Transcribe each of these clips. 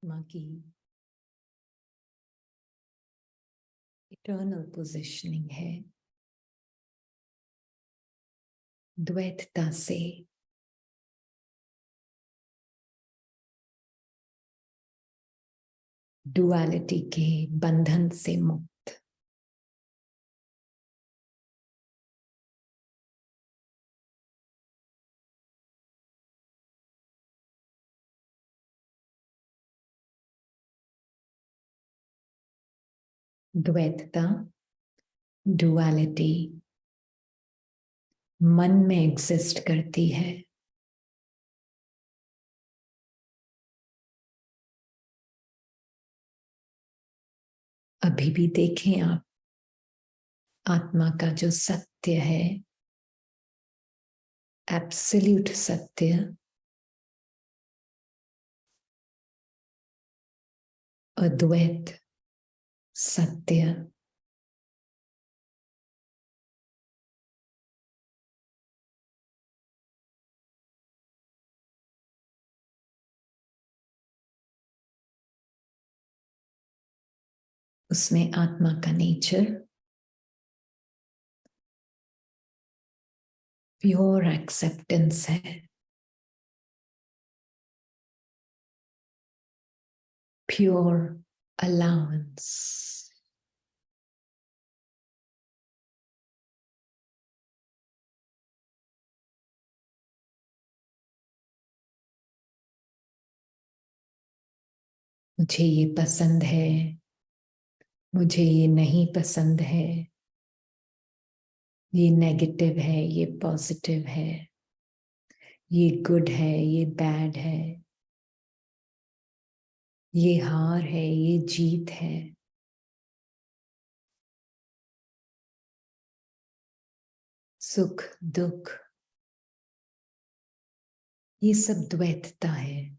आत्मा की eternal positioning है द्वैतता से, डुअलिटी के बंधन से मुक्त। द्वैतता, डुअलिटी मन में एग्जिस्ट करती है। अभी भी देखें आप, आत्मा का जो सत्य है, एब्सोल्यूट सत्य, अद्वैत सत्य, उसमें आत्मा का नेचर प्योर एक्सेप्टेंस है, प्योर अलाउंस। मुझे ये पसंद है, मुझे ये नहीं पसंद है, ये नेगेटिव है, ये पॉजिटिव है, ये गुड है, ये बैड है, ये हार है, ये जीत है। सुख दुख, ये सब द्वैतता है।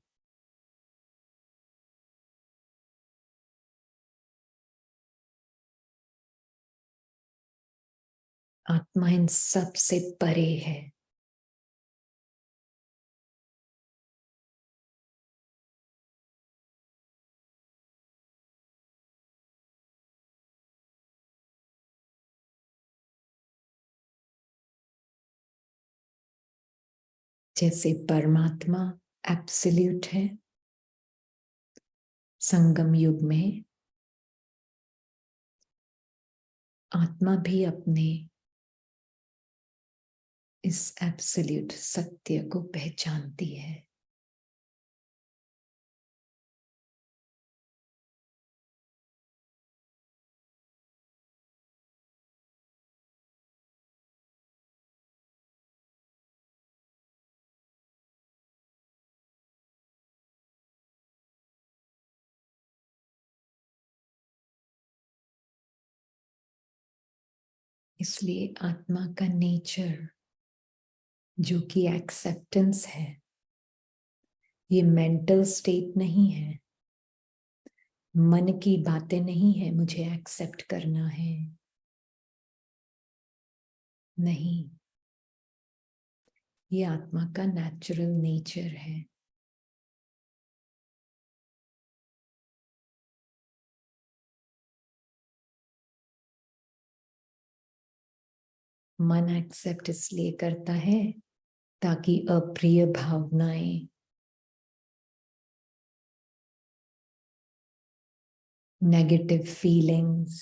आत्मा इन सब से परे है। जैसे परमात्मा एब्सोल्यूट है, संगम युग में आत्मा भी अपने इस एब्सोल्यूट सत्य को पहचानती है। इसलिए आत्मा का नेचर जो कि एक्सेप्टेंस है, ये मेंटल स्टेट नहीं है, मन की बातें नहीं है, मुझे एक्सेप्ट करना है, नहीं, ये आत्मा का नेचुरल नेचर है। मन एक्सेप्ट इसलिए करता है ताकि अप्रिय भावनाएं, नेगेटिव फीलिंग्स,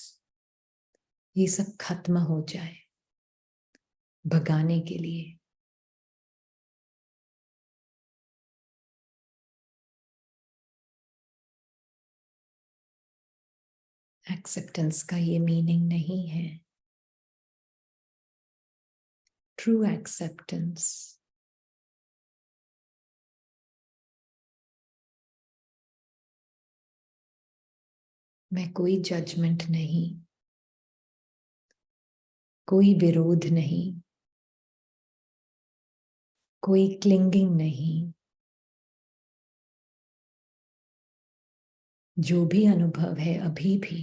ये सब खत्म हो जाए, भगाने के लिए। एक्सेप्टेंस का ये मीनिंग नहीं है। ट्रू एक्सेप्टेंस में कोई जजमेंट नहीं, कोई विरोध नहीं, कोई क्लिंगिंग नहीं। जो भी अनुभव है अभी भी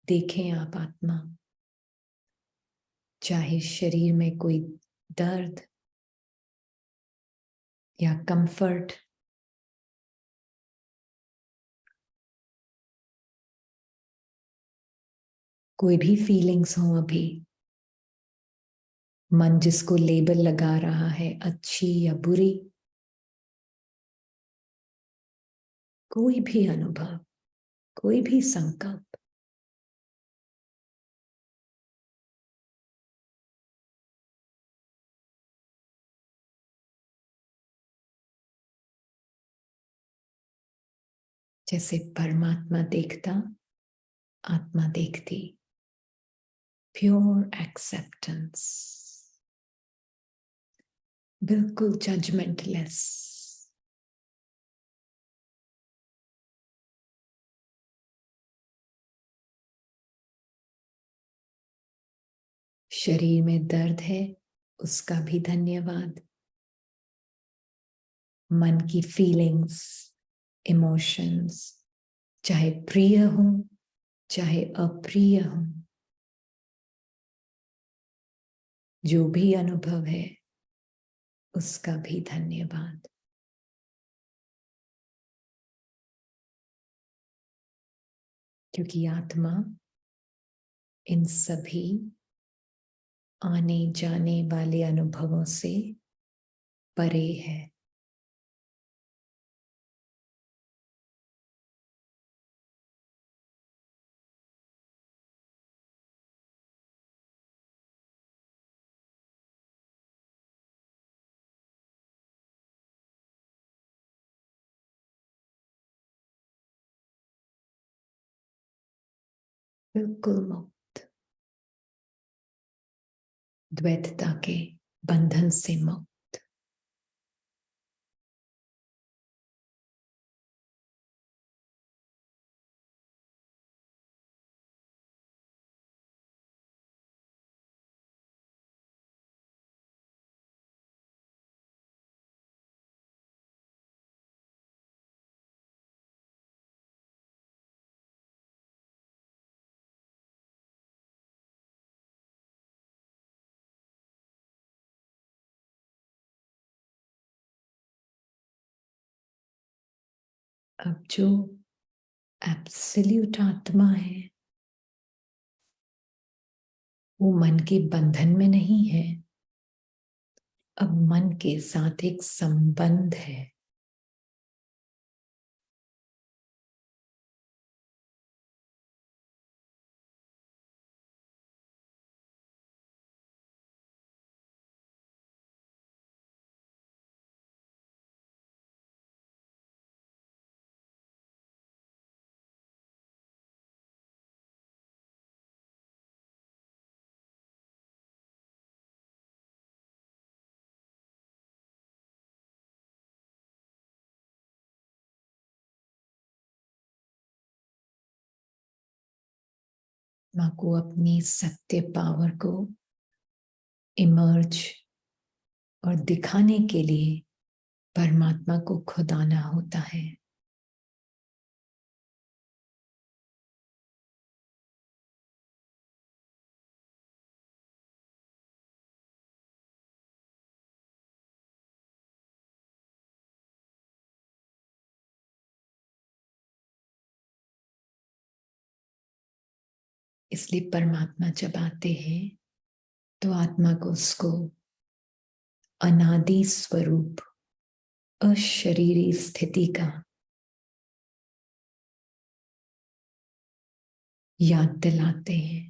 देखें आप, आत्मा चाहे शरीर में कोई दर्द या कंफर्ट कोई भी फीलिंग्स हो अभी, मन जिसको लेबल लगा रहा है अच्छी या बुरी, कोई भी अनुभव, कोई भी संकल्प, जैसे परमात्मा देखता, आत्मा देखती, प्योर एक्सेप्टेंस, बिल्कुल जजमेंटलेस। शरीर में दर्द है, उसका भी धन्यवाद। मन की फीलिंग्स, इमोशंस, चाहे प्रिय हो चाहे अप्रिय हो, जो भी अनुभव है उसका भी धन्यवाद। क्योंकि आत्मा इन सभी आने जाने वाले अनुभवों से परे है। बिल्कुल मुक्त, द्वैतता के बंधन से मुक्त। अब जो एब्सोल्यूट आत्मा है वो मन के बंधन में नहीं है, अब मन के साथ एक संबंध है। माँ को अपनी सत्य पावर को इमर्ज और दिखाने के लिए परमात्मा को खुद आना होता है। इसलिए परमात्मा जब आते हैं तो आत्मा को उसको अनादि स्वरूप, अशरीरी स्थिति का याद दिलाते हैं।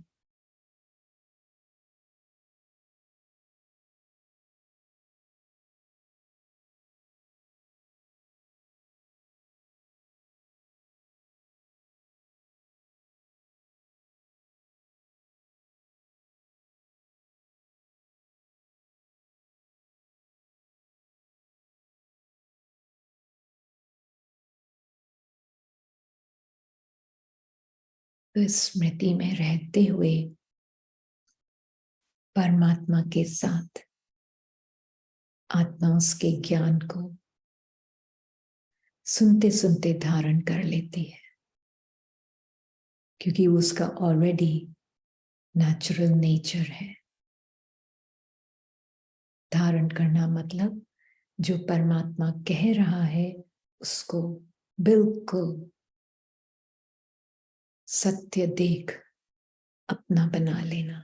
तो स्मृति में रहते हुए परमात्मा के साथ आत्मा उसके ज्ञान को सुनते सुनते धारण कर लेती है, क्योंकि उसका ऑलरेडी नेचुरल नेचर है। धारण करना मतलब जो परमात्मा कह रहा है उसको बिल्कुल सत्य देख अपना बना लेना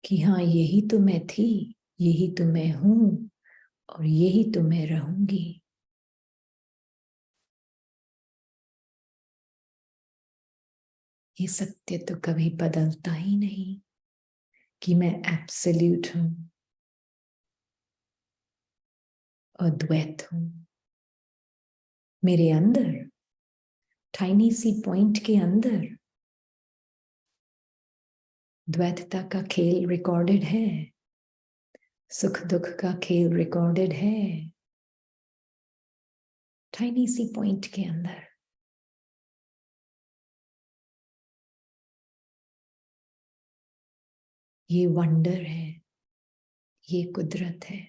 कि हाँ, यही तो मैं थी, यही तो मैं हूं और यही तो मैं रहूंगी। ये सत्य तो कभी बदलता ही नहीं कि मैं एब्सोल्यूट हूं, अद्वैत हूं। मेरे अंदर, टाइनी सी पॉइंट के अंदर द्वैतता का खेल रिकॉर्डेड है, सुख दुख का खेल रिकॉर्डेड है, टाइनी सी पॉइंट के अंदर। ये वंडर है, ये कुदरत है।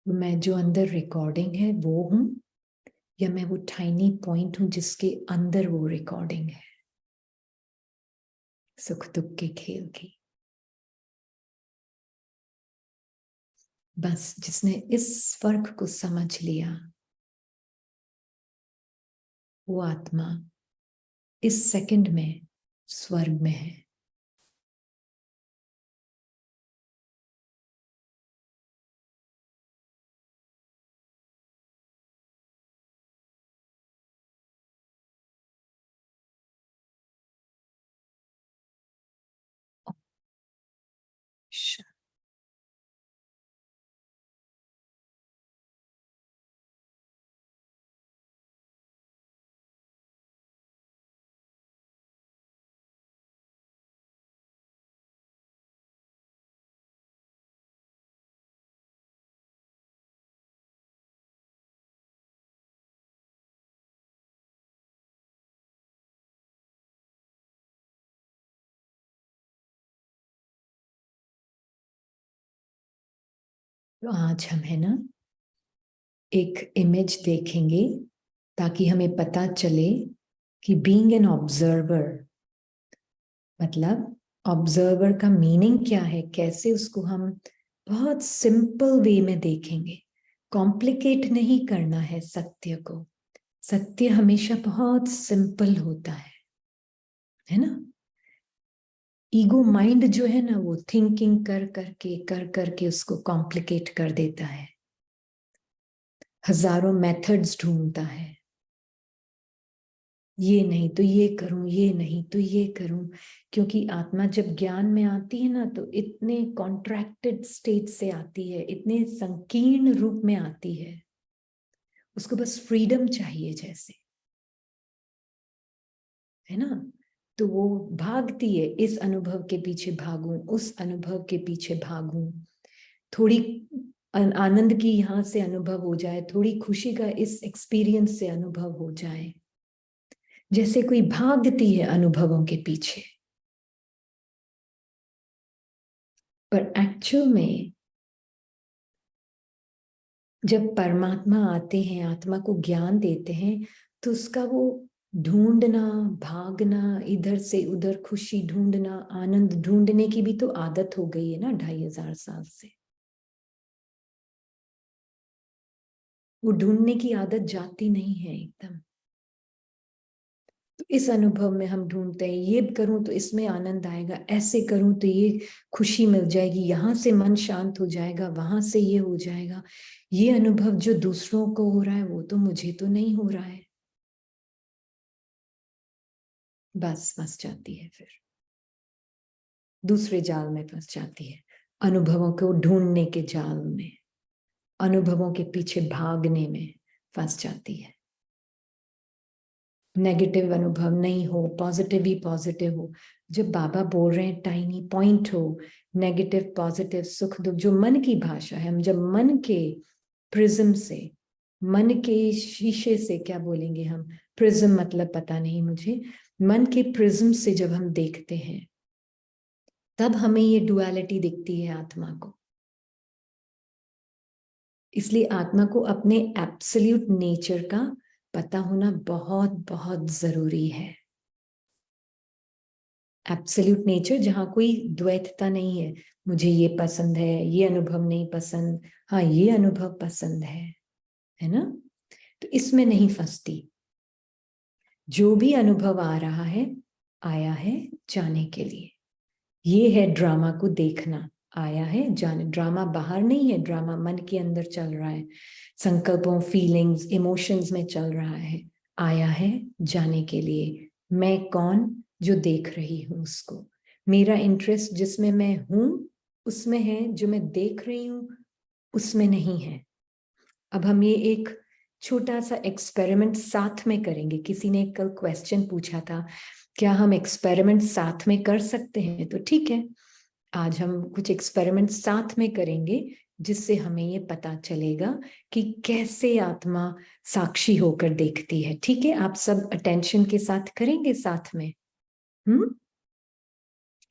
मैं जो अंदर रिकॉर्डिंग है वो हूं, या मैं वो टाइनी पॉइंट हूं जिसके अंदर वो रिकॉर्डिंग है सुख दुख के खेल की। बस जिसने इस फर्क को समझ लिया, वो आत्मा इस सेकंड में स्वर्ग में है। तो आज हम है ना एक इमेज देखेंगे ताकि हमें पता चले कि बीइंग एन ऑब्जर्वर, मतलब ऑब्जर्वर का मीनिंग क्या है, कैसे उसको हम बहुत सिंपल वे में देखेंगे। कॉम्प्लिकेट नहीं करना है सत्य को। सत्य हमेशा बहुत सिंपल होता है ना। ईगो माइंड जो है ना, वो थिंकिंग कर करके उसको कॉम्प्लिकेट कर देता है, हजारों मेथड्स ढूंढता है। ये नहीं तो ये करूं, ये नहीं तो ये करूं। क्योंकि आत्मा जब ज्ञान में आती है ना, तो इतने कॉन्ट्रैक्टेड स्टेट से आती है, इतने संकीर्ण रूप में आती है। उसको बस फ्रीडम चाहिए जैसे, है ना। तो वो भागती है, इस अनुभव के पीछे भागूं, उस अनुभव के पीछे भागूं। थोड़ी आनंद की यहां से अनुभव हो जाए, थोड़ी खुशी का इस एक्सपीरियंस से अनुभव हो जाए, जैसे कोई भागती है अनुभवों के पीछे। पर एक्चुअल में जब परमात्मा आते हैं, आत्मा को ज्ञान देते हैं, तो उसका वो ढूंढना, भागना, इधर से उधर खुशी ढूंढना, आनंद ढूंढने की भी तो आदत हो गई है ना 2500 साल से। वो ढूंढने की आदत जाती नहीं है एकदम। तो इस अनुभव में हम ढूंढते हैं, ये करूं तो इसमें आनंद आएगा, ऐसे करूं तो ये खुशी मिल जाएगी, यहां से मन शांत हो जाएगा, वहां से ये हो जाएगा। ये अनुभव जो दूसरों को हो रहा है वो तो मुझे तो नहीं हो रहा है। बस फंस जाती है, फिर दूसरे जाल में फंस जाती है, अनुभवों को ढूंढने के जाल में, अनुभवों के पीछे भागने में फंस जाती है। नेगेटिव अनुभव नहीं हो, पॉजिटिव ही पॉजिटिव हो। जब बाबा बोल रहे हैं टाइनी पॉइंट हो, नेगेटिव पॉजिटिव सुख दुख, जो मन की भाषा है, हम जब मन के प्रिज्म से, मन के शीशे से, क्या बोलेंगे हम, प्रिज्म मतलब पता नहीं मुझे, मन के प्रिज्म से जब हम देखते हैं, तब हमें ये डुअलिटी दिखती है आत्मा को। इसलिए आत्मा को अपने एब्सोल्यूट नेचर का पता होना बहुत बहुत जरूरी है। एब्सोल्यूट नेचर जहां कोई द्वैतता नहीं है, मुझे ये पसंद है, ये अनुभव नहीं पसंद, हाँ ये अनुभव पसंद है ना? तो इसमें नहीं फंसती। जो भी अनुभव आ रहा है, आया है जाने के लिए। ये है ड्रामा को देखना, आया है जाने। ड्रामा बाहर नहीं है, ड्रामा मन के अंदर चल रहा है, संकल्पों, फीलिंग्स, इमोशंस में चल रहा है। आया है जाने के लिए। मैं कौन जो देख रही हूं उसको, मेरा इंटरेस्ट जिसमें मैं हूं उसमें है, जो मैं देख रही हूं उसमें नहीं है। अब हम ये एक छोटा सा एक्सपेरिमेंट साथ में करेंगे। किसी ने कल क्वेश्चन पूछा था, क्या हम एक्सपेरिमेंट साथ में कर सकते हैं? तो ठीक है, आज हम कुछ एक्सपेरिमेंट साथ में करेंगे, जिससे हमें ये पता चलेगा कि कैसे आत्मा साक्षी होकर देखती है। ठीक है, आप सब अटेंशन के साथ करेंगे साथ में?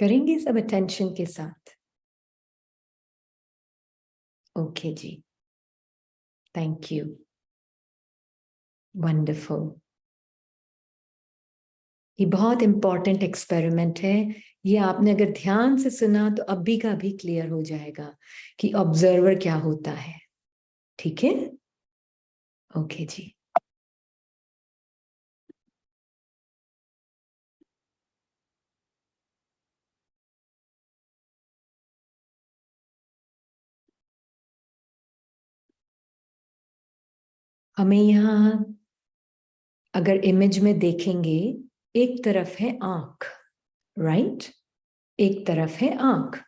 करेंगे सब अटेंशन के साथ? Okay ji, thank you, wonderful. ये बहुत इंपॉर्टेंट एक्सपेरिमेंट है। ये आपने अगर ध्यान से सुना तो अभी का अभी क्लियर हो जाएगा कि ऑब्जर्वर क्या होता है। ठीक है, ओके जी। हमें यहाँ अगर इमेज में देखेंगे, एक तरफ है आंख, राइट? एक तरफ है आंख,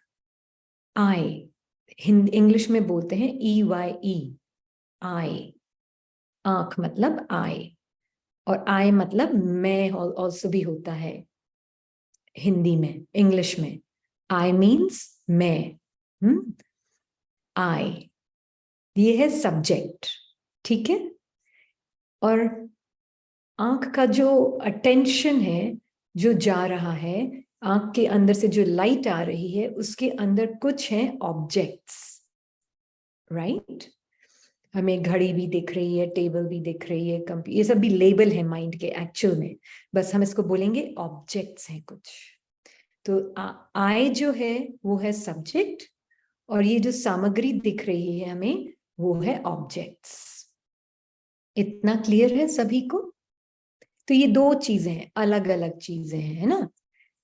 आई। हिंदी इंग्लिश में बोलते हैं EYE, आई। आंख मतलब आई, और आई मतलब मैं ऑल्सो भी होता है हिंदी में, इंग्लिश में। आई मीन्स मैं। आई, ये है सब्जेक्ट। ठीक है, और आंख का जो अटेंशन है, जो जा रहा है, आंख के अंदर से जो लाइट आ रही है, उसके अंदर कुछ है ऑब्जेक्ट्स, राइट? हमें घड़ी भी दिख रही है, टेबल भी दिख रही है, कंप्यूटर, ये सब भी लेबल है माइंड के एक्चुअल में, बस हम इसको बोलेंगे ऑब्जेक्ट्स हैं कुछ। तो आई जो है वो है सब्जेक्ट, और ये जो सामग्री दिख रही है हमें, वो है ऑब्जेक्ट्स। इतना क्लियर है सभी को? तो ये दो चीजें हैं, अलग अलग चीजें हैं, है ना?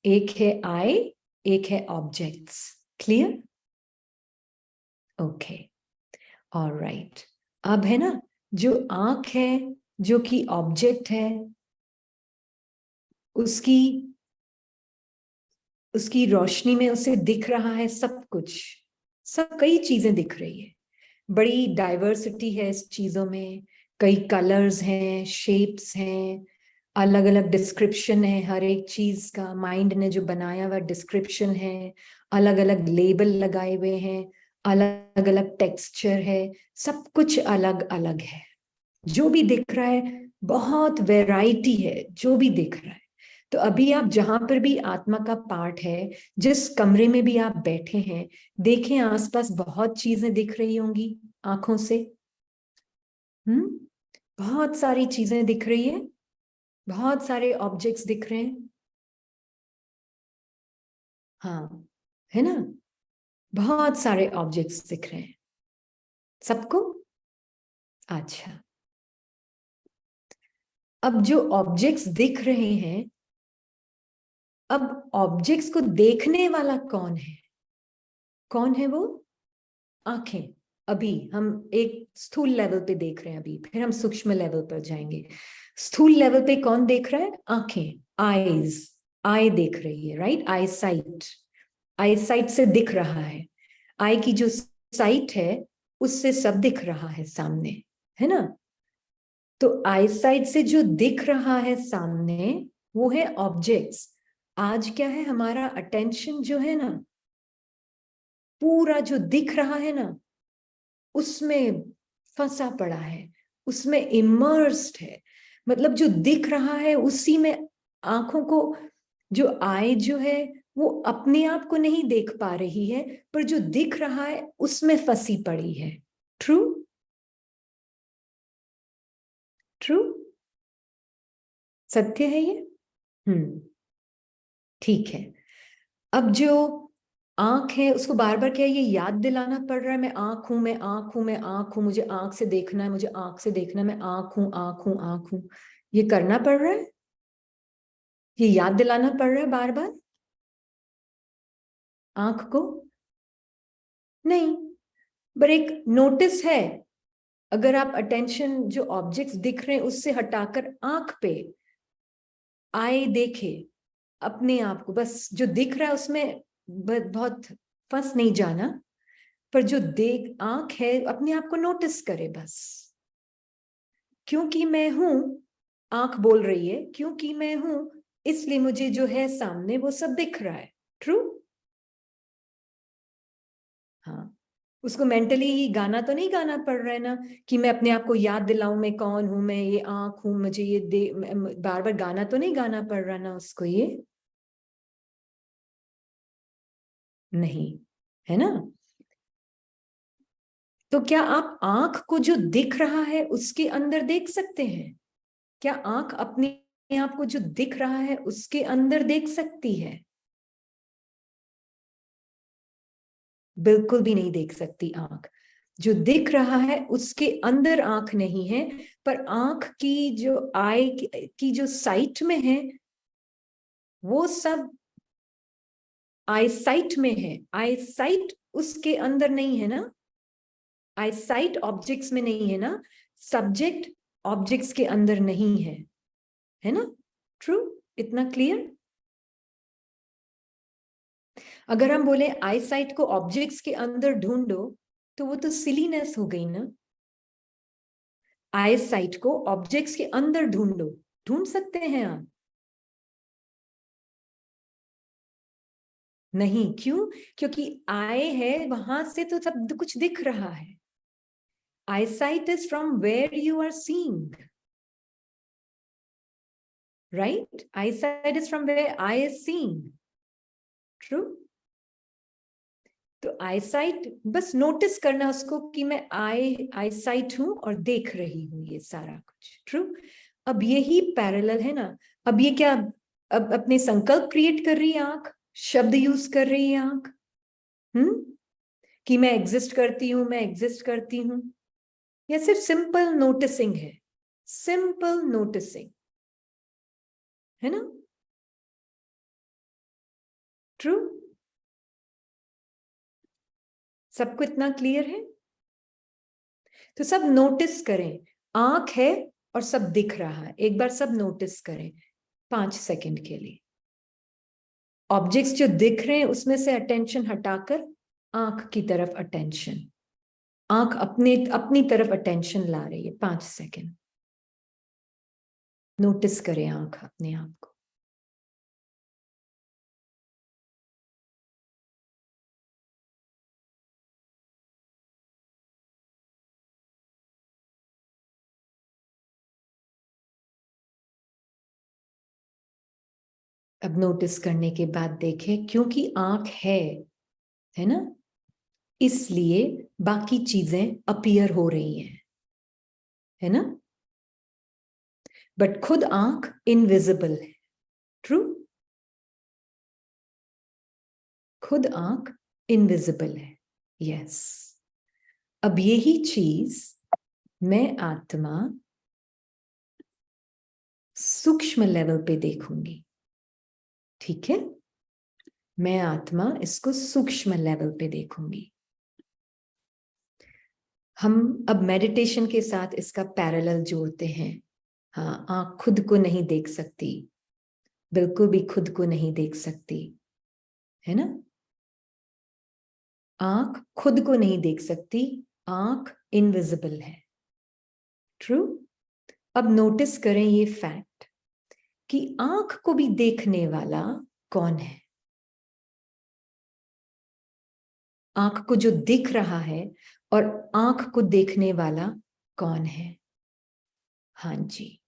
एक है आई, एक है ऑब्जेक्ट्स। क्लियर? Okay, alright. अब है ना, जो आंख है, जो कि ऑब्जेक्ट है, उसकी उसकी रोशनी में उसे दिख रहा है सब कुछ, सब कई चीजें दिख रही है। बड़ी डाइवर्सिटी है इस चीजों में, कई कलर्स हैं, शेप्स हैं, अलग अलग डिस्क्रिप्शन है हर एक चीज का, माइंड ने जो बनाया हुआ डिस्क्रिप्शन है, अलग अलग लेबल लगाए हुए हैं, अलग अलग टेक्सचर है, सब कुछ अलग अलग है। जो भी दिख रहा है, बहुत वैरायटी है जो भी दिख रहा है। तो अभी आप जहां पर भी आत्मा का पार्ट है, जिस कमरे में भी आप बैठे हैं, देखें आसपास बहुत चीजें दिख रही होंगी आंखों से। हम्म, बहुत सारी चीजें दिख रही है, बहुत सारे ऑब्जेक्ट्स दिख रहे हैं। हाँ, है ना? बहुत सारे ऑब्जेक्ट्स दिख रहे हैं सबको। अच्छा, अब जो ऑब्जेक्ट्स दिख रहे हैं, अब ऑब्जेक्ट्स को देखने वाला कौन है? कौन है वो? आंखें। अभी हम एक स्थूल लेवल पे देख रहे हैं, अभी फिर हम सूक्ष्म लेवल पर जाएंगे। स्थूल लेवल पे कौन देख रहा है? आंखें, आईज। आई देख रही है, राइट? आई साइट, आई साइट से दिख रहा है। आई की जो साइट है, उससे सब दिख रहा है सामने, है ना? तो आई साइट से जो दिख रहा है सामने, वो है ऑब्जेक्ट्स। आज क्या है, हमारा अटेंशन जो है ना, पूरा जो दिख रहा है ना, उसमें फंसा पड़ा है, उसमें इमर्स्ड है। मतलब जो दिख रहा है उसी में आंखों को, जो आई जो है, वो अपने आप को नहीं देख पा रही है, पर जो दिख रहा है उसमें फंसी पड़ी है। ट्रू? ट्रू? सत्य है ये? ठीक है। अब जो आंख है उसको बार बार क्या ये याद दिलाना पड़ रहा है, मैं आंख हूं, मैं आंख हूं, मैं आंख हूं, मुझे आंख से देखना है, मुझे आंख से देखना है, मैं आंख हूं, आंख हूं, आंख हूं, ये करना पड़ रहा है, ये याद दिलाना पड़ रहा है बार बार आंख को? नहीं, पर एक नोटिस है। अगर आप अटेंशन जो ऑब्जेक्ट्स दिख रहे हैं उससे हटाकर आंख पे आए देखे अपने आप को, बस जो दिख रहा है उसमें बहुत फंस नहीं जाना, पर जो देख आंख है अपने आप को नोटिस करे बस। क्योंकि मैं हूं, आंख बोल रही है क्योंकि मैं हूं इसलिए मुझे जो है सामने वो सब दिख रहा है। ट्रू? हाँ, उसको मेंटली ही गाना तो नहीं गाना पड़ रहा है ना, कि मैं अपने आप को याद दिलाऊं मैं कौन हूं, मैं ये आंख हूं, मुझे ये बार बार गाना तो नहीं गाना पड़ रहा ना उसको ये। नहीं, है ना? तो क्या आप आंख को जो दिख रहा है उसके अंदर देख सकते हैं? क्या आंख अपने आप को जो दिख रहा है उसके अंदर देख सकती है? बिल्कुल भी नहीं देख सकती आंख। जो दिख रहा है उसके अंदर आंख नहीं है, पर आंख की जो आई की जो साइट में है वो सब आई साइट में है। आई साइट उसके अंदर नहीं है ना, आई साइट ऑब्जेक्ट्स में नहीं है ना, सब्जेक्ट ऑब्जेक्ट्स के अंदर नहीं है ना? ट्रू? इतना क्लियर? अगर हम बोले आई साइट को ऑब्जेक्ट्स के अंदर ढूंढो तो वो तो सिलीनेस हो गई ना। आई साइट को ऑब्जेक्ट्स के अंदर ढूंढो, ढूंढ सकते हैं आप? नहीं, क्यों? क्योंकि आई है वहां से तो सब कुछ दिख रहा है। Eyesight is from where you are seeing, right? Eyesight is from where I is seeing. True? तो आई साइट बस नोटिस करना उसको कि मैं आई साइट हूं और देख रही हूं ये सारा कुछ। ट्रू? अब यही पैरेलल है ना। अब ये क्या, अब अपने संकल्प क्रिएट कर रही है आंख, शब्द यूज कर रही है आंख, कि मैं एग्जिस्ट करती हूं, मैं एग्जिस्ट करती हूं, या सिर्फ सिंपल नोटिसिंग है? सिंपल नोटिसिंग है ना? ट्रू? सबको इतना क्लियर है? तो सब नोटिस करें, आंख है और सब दिख रहा है, एक बार सब नोटिस करें 5 सेकंड के लिए। ऑब्जेक्ट्स जो दिख रहे हैं उसमें से अटेंशन हटाकर आंख की तरफ अटेंशन, आंख अपने अपनी तरफ अटेंशन ला रही है। 5 सेकंड नोटिस करें आंख अपने आप को। अब नोटिस करने के बाद देखें, क्योंकि आंख है ना, इसलिए बाकी चीजें अपीयर हो रही हैं, है ना? बट खुद आंख इनविजिबल है। ट्रू? खुद आंख इनविजिबल है। यस। अब यही चीज मैं आत्मा सूक्ष्म लेवल पे देखूंगी। ठीक है? मैं आत्मा इसको सूक्ष्म लेवल पे देखूंगी। हम अब मेडिटेशन के साथ इसका पैरेलल जोड़ते हैं। हाँ, आंख खुद को नहीं देख सकती, बिल्कुल भी खुद को नहीं देख सकती, है ना? आंख खुद को नहीं देख सकती, आंख इनविजिबल है। ट्रू? अब नोटिस करें ये फैक्ट कि आंख को भी देखने वाला कौन है? आंख को जो दिख रहा है और आंख को देखने वाला कौन है? हाँ जी,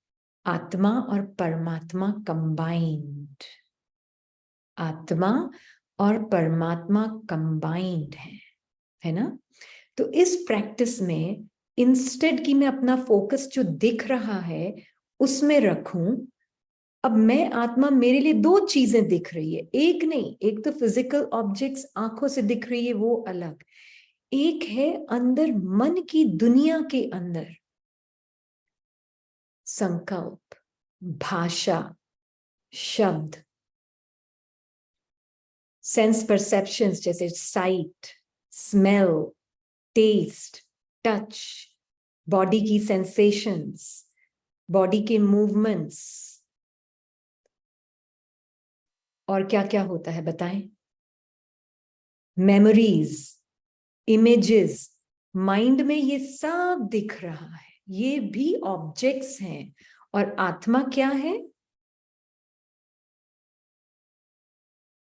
आत्मा और परमात्मा कंबाइंड। आत्मा और परमात्मा कंबाइंड है ना? तो इस प्रैक्टिस में इंस्टेड कि मैं अपना फोकस जो दिख रहा है उसमें रखूं, अब मैं आत्मा, मेरे लिए दो चीजें दिख रही है, एक नहीं, एक तो फिजिकल ऑब्जेक्ट्स आंखों से दिख रही है वो अलग, एक है अंदर मन की दुनिया के अंदर संकल्प, भाषा, शब्द, सेंस परसेप्शंस जैसे sight, smell, taste, touch, body की सेंसेशंस, बॉडी के मूवमेंट्स, और क्या क्या होता है बताएं, मेमोरीज, इमेजेस, माइंड में ये सब दिख रहा है, ये भी ऑब्जेक्ट्स हैं। और आत्मा क्या है?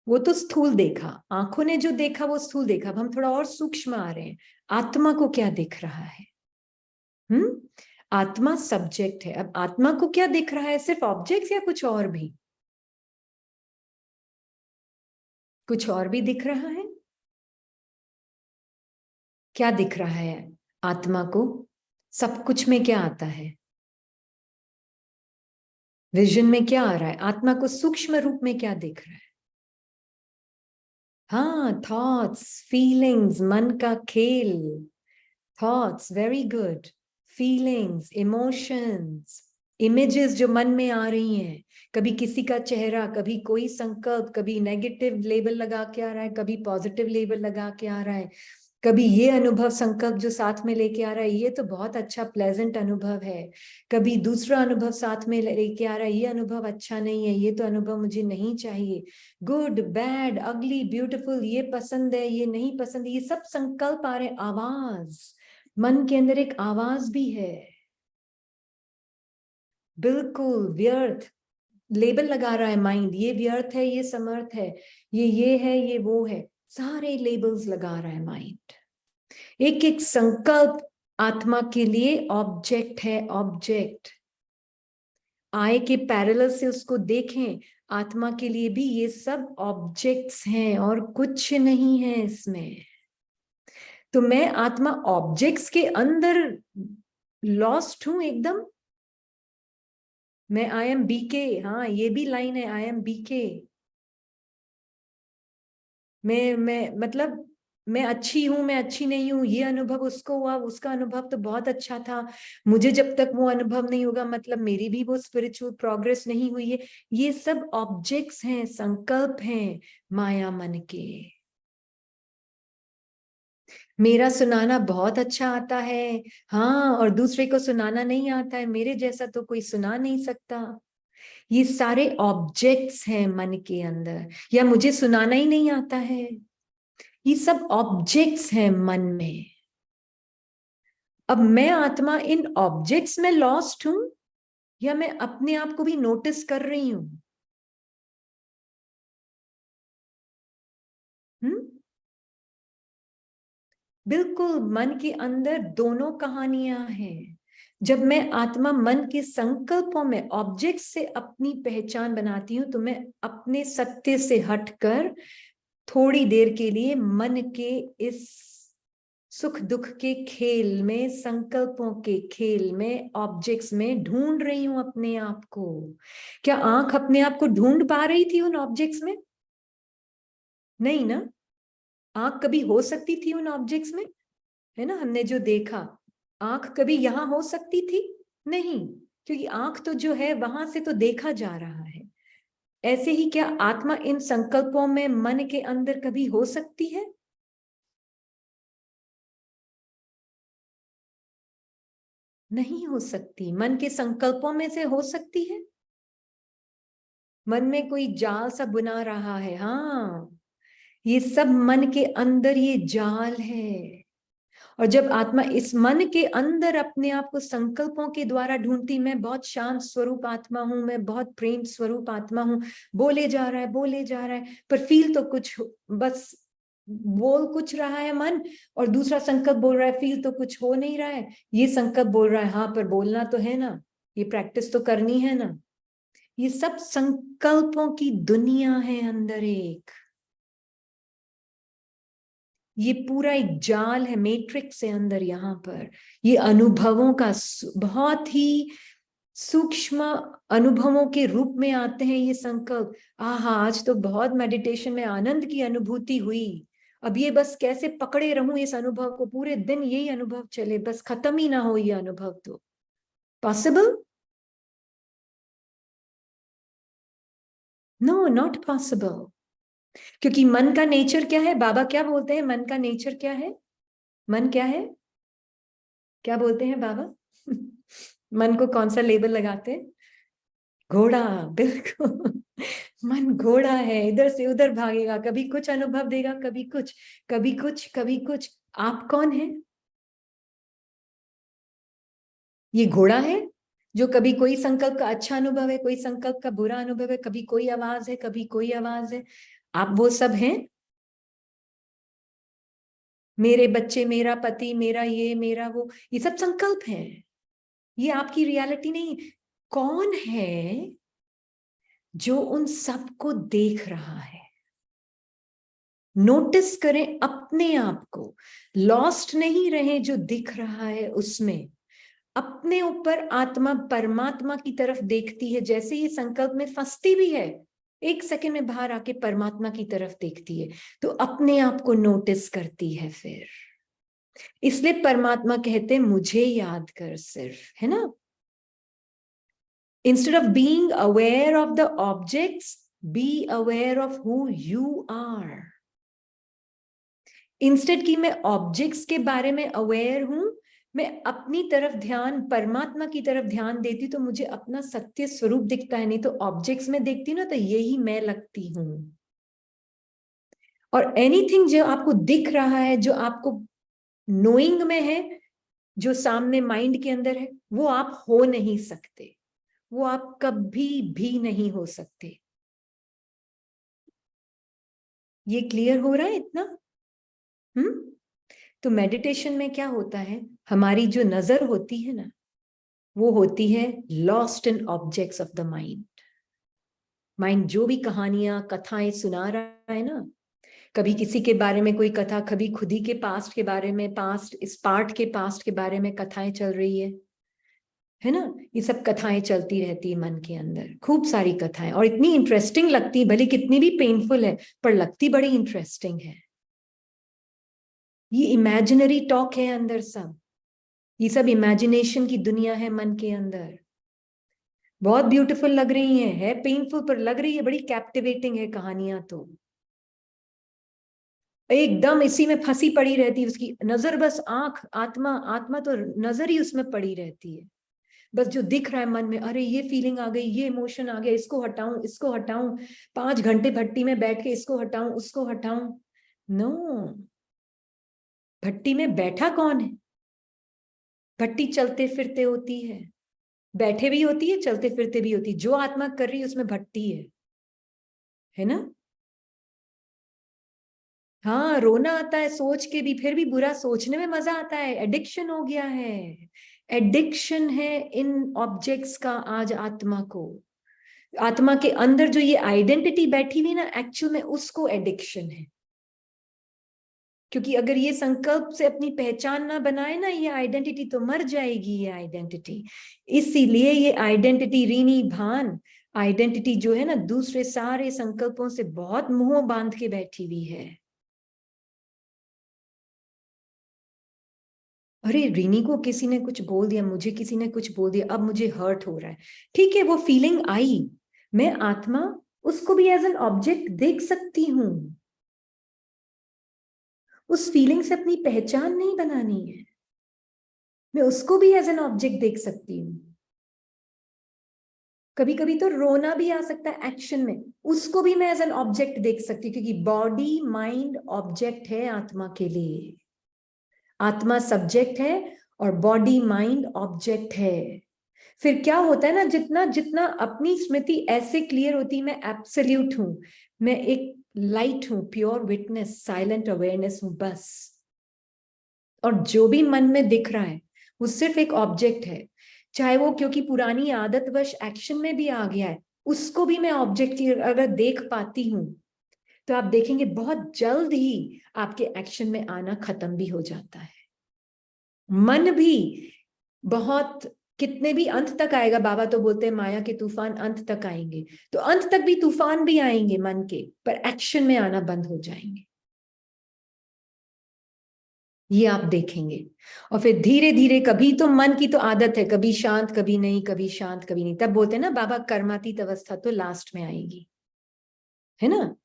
वो तो स्थूल देखा, आंखों ने जो देखा वो स्थूल देखा, अब हम थोड़ा और सूक्ष्म आ रहे हैं। आत्मा को क्या दिख रहा है? आत्मा सब्जेक्ट है, अब आत्मा को क्या दिख रहा है? सिर्फ ऑब्जेक्ट्स या कुछ और भी? कुछ और भी दिख रहा है? क्या दिख रहा है आत्मा को? सब कुछ में क्या आता है? विजन में क्या आ रहा है? आत्मा को सूक्ष्म रूप में क्या दिख रहा है? हाँ, थॉट्स, फीलिंग्स, मन का खेल, thoughts, very good, feelings, emotions, images जो मन में आ रही हैं, कभी किसी का चेहरा, कभी कोई संकल्प, कभी नेगेटिव लेबल लगा के आ रहा है, कभी पॉजिटिव लेबल लगा के आ रहा है, कभी ये अनुभव संकल्प जो साथ में लेके आ रहा है ये तो बहुत अच्छा प्लेजेंट अनुभव है, कभी दूसरा अनुभव साथ में लेके आ रहा है ये अनुभव अच्छा नहीं है, ये तो अनुभव मुझे नहीं चाहिए, गुड, बैड, अगली, ब्यूटीफुल, ये पसंद है, ये नहीं पसंद, ये सब संकल्प आ रहे हैं। आवाज, मन के अंदर एक आवाज भी है, बिल्कुल व्यर्थ लेबल लगा रहा है माइंड, ये व्यर्थ है, ये समर्थ है, ये है, ये वो है, सारे लेबल्स लगा रहा है माइंड। एक एक संकल्प आत्मा के लिए ऑब्जेक्ट है, ऑब्जेक्ट। आय के पैरेलल से उसको देखें, आत्मा के लिए भी ये सब ऑब्जेक्ट्स हैं और कुछ नहीं है इसमें। तो मैं आत्मा ऑब्जेक्ट्स के अंदर लॉस्ट हूं एकदम। मैं आई एम बीके, हाँ ये भी लाइन है, आई एम बीके। मैं मतलब मैं अच्छी हूं, मैं अच्छी नहीं हूं, ये अनुभव उसको हुआ, उसका अनुभव तो बहुत अच्छा था, मुझे जब तक वो अनुभव नहीं होगा मतलब मेरी भी वो स्पिरिचुअल प्रोग्रेस नहीं हुई है। ये सब ऑब्जेक्ट्स हैं, संकल्प हैं माया मन के। मेरा सुनाना बहुत अच्छा आता है, हाँ, और दूसरे को सुनाना नहीं आता है, मेरे जैसा तो कोई सुना नहीं सकता। ये सारे ऑब्जेक्ट्स हैं मन के अंदर, या मुझे सुनाना ही नहीं आता है, ये सब ऑब्जेक्ट्स हैं मन में। अब मैं आत्मा इन ऑब्जेक्ट्स में लॉस्ट हूं, या मैं अपने आप को भी नोटिस कर रही हूं? हम्म, बिल्कुल, मन के अंदर दोनों कहानियां हैं। जब मैं आत्मा मन के संकल्पों में ऑब्जेक्ट से अपनी पहचान बनाती हूं, तो मैं अपने सत्य से हटकर थोड़ी देर के लिए मन के इस सुख दुख के खेल में, संकल्पों के खेल में, ऑब्जेक्ट्स में ढूंढ रही हूं अपने आप को। क्या आंख अपने आप को ढूंढ पा रही थी उन ऑब्जेक्ट्स में? नहीं ना। आंख कभी हो सकती थी उन ऑब्जेक्ट्स में? है ना, हमने जो देखा, आंख कभी यहां हो सकती थी? नहीं, क्योंकि आंख तो जो है वहां से तो देखा जा रहा है। ऐसे ही क्या आत्मा इन संकल्पों में मन के अंदर कभी हो सकती है? नहीं हो सकती। मन के संकल्पों में से हो सकती है? मन में कोई जाल सा बुना रहा है, हाँ, ये सब मन के अंदर ये जाल है। और जब आत्मा इस मन के अंदर अपने आप को संकल्पों के द्वारा ढूंढती, मैं बहुत शांत स्वरूप आत्मा हूं, मैं बहुत प्रेम स्वरूप आत्मा हूं, बोले जा रहा है, बोले जा रहा है, पर फील तो कुछ, बस बोल कुछ रहा है मन, और दूसरा संकल्प बोल रहा है, फील तो कुछ हो नहीं रहा है। ये संकल्प बोल रहा है, हाँ पर बोलना तो है ना, ये प्रैक्टिस तो करनी है ना। ये सब संकल्पों की दुनिया है अंदर एक, ये पूरा एक जाल है, मैट्रिक्स है अंदर यहाँ पर। ये अनुभवों का बहुत ही सूक्ष्म अनुभवों के रूप में आते हैं ये संकल्प। आहा, आज तो बहुत मेडिटेशन में आनंद की अनुभूति हुई, अब ये बस कैसे पकड़े रहूं इस अनुभव को, पूरे दिन यही अनुभव चले, बस खत्म ही ना हो ये अनुभव। तो पॉसिबल? No, not possible. क्योंकि मन का नेचर क्या है? बाबा क्या बोलते हैं, मन का नेचर क्या है? मन क्या है? क्या बोलते हैं बाबा? मन को कौन सा लेबल लगाते हैं? घोड़ा। बिल्कुल। मन घोड़ा है, इधर से उधर भागेगा, कभी कुछ अनुभव देगा, कभी कुछ, कभी कुछ, कभी कुछ। आप कौन है? ये घोड़ा है जो कभी कोई संकल्प का अच्छा अनुभव है, कोई संकल्प का बुरा अनुभव है, कभी कोई आवाज है, कभी कोई आवाज है। आप वो सब हैं? मेरे बच्चे, मेरा पति, मेरा ये, मेरा वो, ये सब संकल्प हैं, ये आपकी रियलिटी नहीं। कौन है जो उन सबको देख रहा है? नोटिस करें अपने आप को, लॉस्ट नहीं रहे जो दिख रहा है उसमें। अपने ऊपर आत्मा परमात्मा की तरफ देखती है, जैसे ये संकल्प में फंसती भी है, एक सेकंड में बाहर आके परमात्मा की तरफ देखती है, तो अपने आप को नोटिस करती है फिर। इसलिए परमात्मा कहते हैं मुझे याद कर सिर्फ, है ना? Instead of being aware of the objects, be aware of who you are. Instead कि मैं ऑब्जेक्ट्स के बारे में अवेयर हूं, मैं अपनी तरफ ध्यान, परमात्मा की तरफ ध्यान देती तो मुझे अपना सत्य स्वरूप दिखता है, नहीं तो ऑब्जेक्ट्स में देखती ना तो यही मैं लगती हूं। और एनीथिंग जो आपको दिख रहा है, जो आपको नोइंग में है, जो सामने माइंड के अंदर है, वो आप हो नहीं सकते, वो आप कभी भी नहीं हो सकते। ये क्लियर हो रहा है इतना? तो मेडिटेशन में क्या होता है, हमारी जो नजर होती है ना, वो होती है lost in objects of the mind. Mind जो भी कहानियां कथाएं सुना रहा है ना, कभी किसी के बारे में कोई कथा, कभी खुद ही के पास्ट के बारे में, पास्ट इस पार्ट के पास्ट के बारे में कथाएं चल रही है ना? ये सब कथाएं चलती रहती है मन के अंदर, खूब सारी कथाएं, और इतनी इंटरेस्टिंग लगती है, भले कितनी भी पेनफुल है पर लगती बड़ी इंटरेस्टिंग है। ये इमेजिनरी टॉक है अंदर सब, ये सब इमेजिनेशन की दुनिया है मन के अंदर। बहुत ब्यूटीफुल लग रही है पेनफुल पर लग रही है, बड़ी कैप्टिवेटिंग है कहानियां तो। एकदम इसी में फंसी पड़ी रहती है उसकी नजर, बस आंख, आत्मा, आत्मा तो नजर ही उसमें पड़ी रहती है। बस जो दिख रहा है मन में, अरे ये फीलिंग आ गई, ये इमोशन आ गया, इसको हटाऊं, इसको हटाऊं, 5 घंटे भट्टी में बैठ के इसको हटाऊं, उसको हटाऊं। नो, भट्टी में बैठा कौन है? भट्टी चलते फिरते होती है, बैठे भी होती है, चलते फिरते भी होती है, जो आत्मा कर रही है उसमें भट्टी है ना? हाँ, रोना आता है सोच के भी, फिर भी बुरा सोचने में मजा आता है, एडिक्शन हो गया है। एडिक्शन है इन ऑब्जेक्ट्स का आज आत्मा को। आत्मा के अंदर जो ये आइडेंटिटी बैठी हुई ना, एक्चुअल में उसको एडिक्शन है। क्योंकि अगर ये संकल्प से अपनी पहचान ना बनाए ना, ये आइडेंटिटी तो मर जाएगी, ये आइडेंटिटी। इसीलिए ये आइडेंटिटी रीनी भान आइडेंटिटी जो है ना, दूसरे सारे संकल्पों से बहुत मुंह बांध के बैठी हुई है। अरे रीनी को किसी ने कुछ बोल दिया, मुझे किसी ने कुछ बोल दिया, अब मुझे हर्ट हो रहा है। ठीक है, वो फीलिंग आई, मैं आत्मा उसको भी एज एन ऑब्जेक्ट देख सकती हूं। उस फीलिंग से अपनी पहचान नहीं बनानी है, मैं उसको भी एज एन ऑब्जेक्ट देख सकती हूँ। कभी कभी तो रोना भी आ सकता है एक्शन में, उसको भी मैं एज एन ऑब्जेक्ट देख सकती हूँ, क्योंकि बॉडी माइंड ऑब्जेक्ट है आत्मा के लिए, आत्मा सब्जेक्ट है और बॉडी माइंड ऑब्जेक्ट है। फिर क्या होता है ना, जितना जितना अपनी स्मृति ऐसे क्लियर होती, मैं एब्सोल्यूट हूं, मैं एक लाइट हूं, प्योर विटनेस, साइलेंट अवेयरनेस हूं बस। और जो भी मन में दिख रहा है वो सिर्फ एक ऑब्जेक्ट है, चाहे वो क्योंकि पुरानी आदतवश एक्शन में भी आ गया है, उसको भी मैं ऑब्जेक्ट की अगर देख पाती हूं, तो आप देखेंगे बहुत जल्द ही आपके एक्शन में आना खत्म भी हो जाता है। मन भी बहुत कितने भी अंत तक आएगा, बाबा तो बोलते हैं माया के तूफान अंत तक आएंगे, तो अंत तक भी तूफान भी आएंगे मन के, पर एक्शन में आना बंद हो जाएंगे, ये आप देखेंगे। और फिर धीरे धीरे, कभी तो मन की तो आदत है, कभी शांत कभी नहीं, कभी शांत कभी नहीं, तब बोलते हैं ना बाबा कर्मातीत अवस्था तो लास्ट में आएगी, है ना।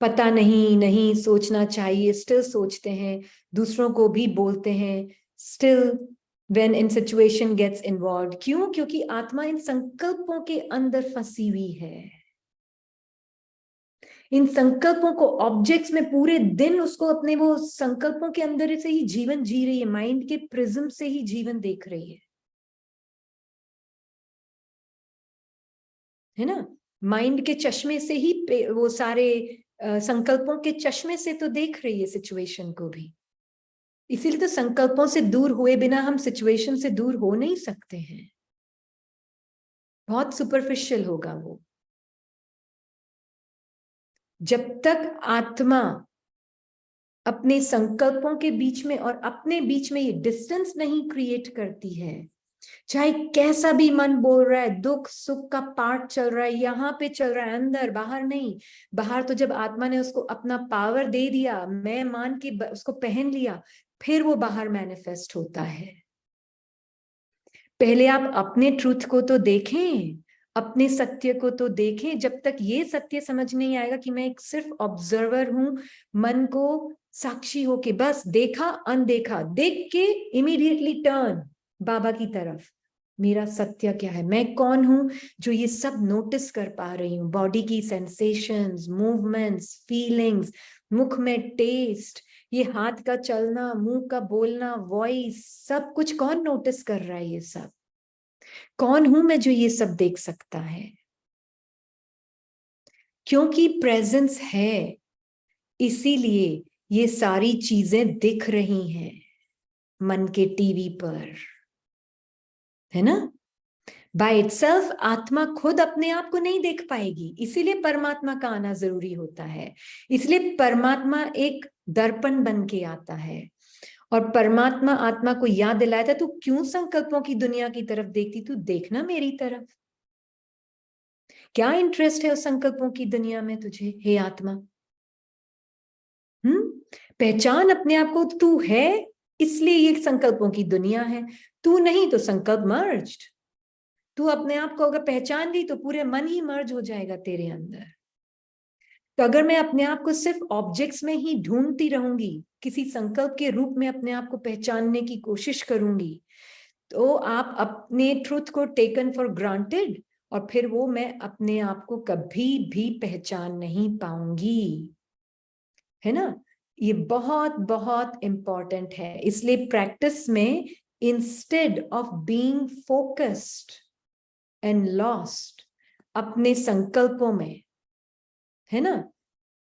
पता नहीं, नहीं सोचना चाहिए, स्टिल सोचते हैं, दूसरों को भी बोलते हैं, still when in situation gets involve. क्यों? क्योंकि आत्मा इन संकल्पों के अंदर फंसी हुई है, इन संकल्पों को ऑब्जेक्ट्स में पूरे दिन उसको अपने वो संकल्पों के अंदर से ही जीवन जी रही है, माइंड के प्रिज्म से ही जीवन देख रही है ना। माइंड के चश्मे से ही वो सारे संकल्पों के चश्मे से तो देख रही है सिचुएशन को भी। इसीलिए तो संकल्पों से दूर हुए बिना हम सिचुएशन से दूर हो नहीं सकते हैं, बहुत सुपरफिशियल होगा वो। जब तक आत्मा अपने संकल्पों के बीच में और अपने बीच में ये डिस्टेंस नहीं क्रिएट करती है, चाहे कैसा भी मन बोल रहा है, दुख सुख का पार्ट चल रहा है, यहाँ पे चल रहा है, अंदर बाहर नहीं। बाहर तो जब आत्मा ने उसको अपना पावर दे दिया, मैं मान के उसको पहन लिया, फिर वो बाहर मैनिफेस्ट होता है। पहले आप अपने ट्रूथ को तो देखें, अपने सत्य को तो देखें। जब तक ये सत्य समझ नहीं आएगा कि मैं एक सिर्फ ऑब्जर्वर हूं, मन को साक्षी होके बस देखा अनदेखा, देख के इमीडिएटली टर्न बाबा की तरफ। मेरा सत्य क्या है, मैं कौन हूं जो ये सब नोटिस कर पा रही हूँ, बॉडी की सेंसेशंस, मूवमेंट्स, फीलिंग्स, मुख में टेस्ट, ये हाथ का चलना, मुंह का बोलना, वॉइस, सब कुछ कौन नोटिस कर रहा है? ये सब कौन हूं मैं जो ये सब देख सकता है? क्योंकि प्रेजेंस है, इसीलिए ये सारी चीजें दिख रही हैं मन के टीवी पर, है ना। बाय इटसेल्फ आत्मा खुद अपने आप को नहीं देख पाएगी, इसीलिए परमात्मा का आना जरूरी होता है। इसलिए परमात्मा एक दर्पण बन के आता है और परमात्मा आत्मा को याद दिलाया था, तू क्यों संकल्पों की दुनिया की तरफ देखती, तू देखना मेरी तरफ। क्या इंटरेस्ट है उस संकल्पों की दुनिया में तुझे, हे आत्मा? पहचान अपने आप को, तू है इसलिए ये संकल्पों की दुनिया है, तू नहीं तो संकल्प मर्ज्ड। तू अपने आप को अगर पहचान ली तो पूरे मन ही मर्ज हो जाएगा तेरे अंदर। तो अगर मैं अपने आप को सिर्फ ऑब्जेक्ट्स में ही ढूंढती रहूंगी, किसी संकल्प के रूप में अपने आप को पहचानने की कोशिश करूंगी, तो आप अपने ट्रुथ को टेकन फॉर ग्रांटेड, और फिर वो मैं अपने आप को कभी भी पहचान नहीं पाऊंगी, है ना। ये बहुत बहुत इंपॉर्टेंट है। इसलिए प्रैक्टिस में instead of being focused and lost अपने संकल्पों में, है ना,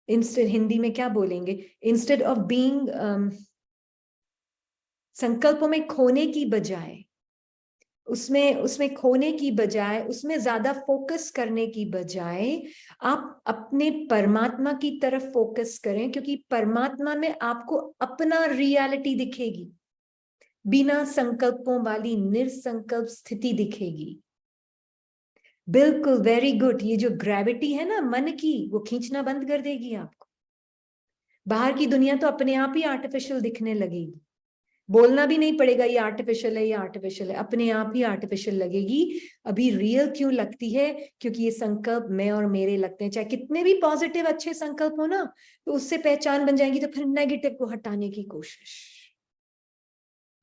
इंस्टेड हिंदी में क्या बोलेंगे, इंस्टेड ऑफ बीइंग, संकल्पों में खोने की बजाय, उसमें उसमें खोने की बजाय, उसमें ज्यादा फोकस करने की बजाय आप अपने परमात्मा की तरफ फोकस करें, क्योंकि परमात्मा में आपको अपना रियलिटी दिखेगी, बिना संकल्पों वाली निरसंकल्प स्थिति दिखेगी। बिल्कुल, वेरी गुड। ये जो ग्रेविटी है ना मन की, वो खींचना बंद कर देगी आपको। बाहर की दुनिया तो अपने आप ही आर्टिफिशियल दिखने लगेगी, बोलना भी नहीं पड़ेगा ये आर्टिफिशियल है, ये आर्टिफिशियल है, अपने आप ही आर्टिफिशियल लगेगी। अभी रियल क्यों लगती है? क्योंकि ये संकल्प मैं और मेरे लगते हैं, चाहे कितने भी पॉजिटिव अच्छे संकल्प हो ना, तो उससे पहचान बन जाएगी, तो फिर नेगेटिव को हटाने की कोशिश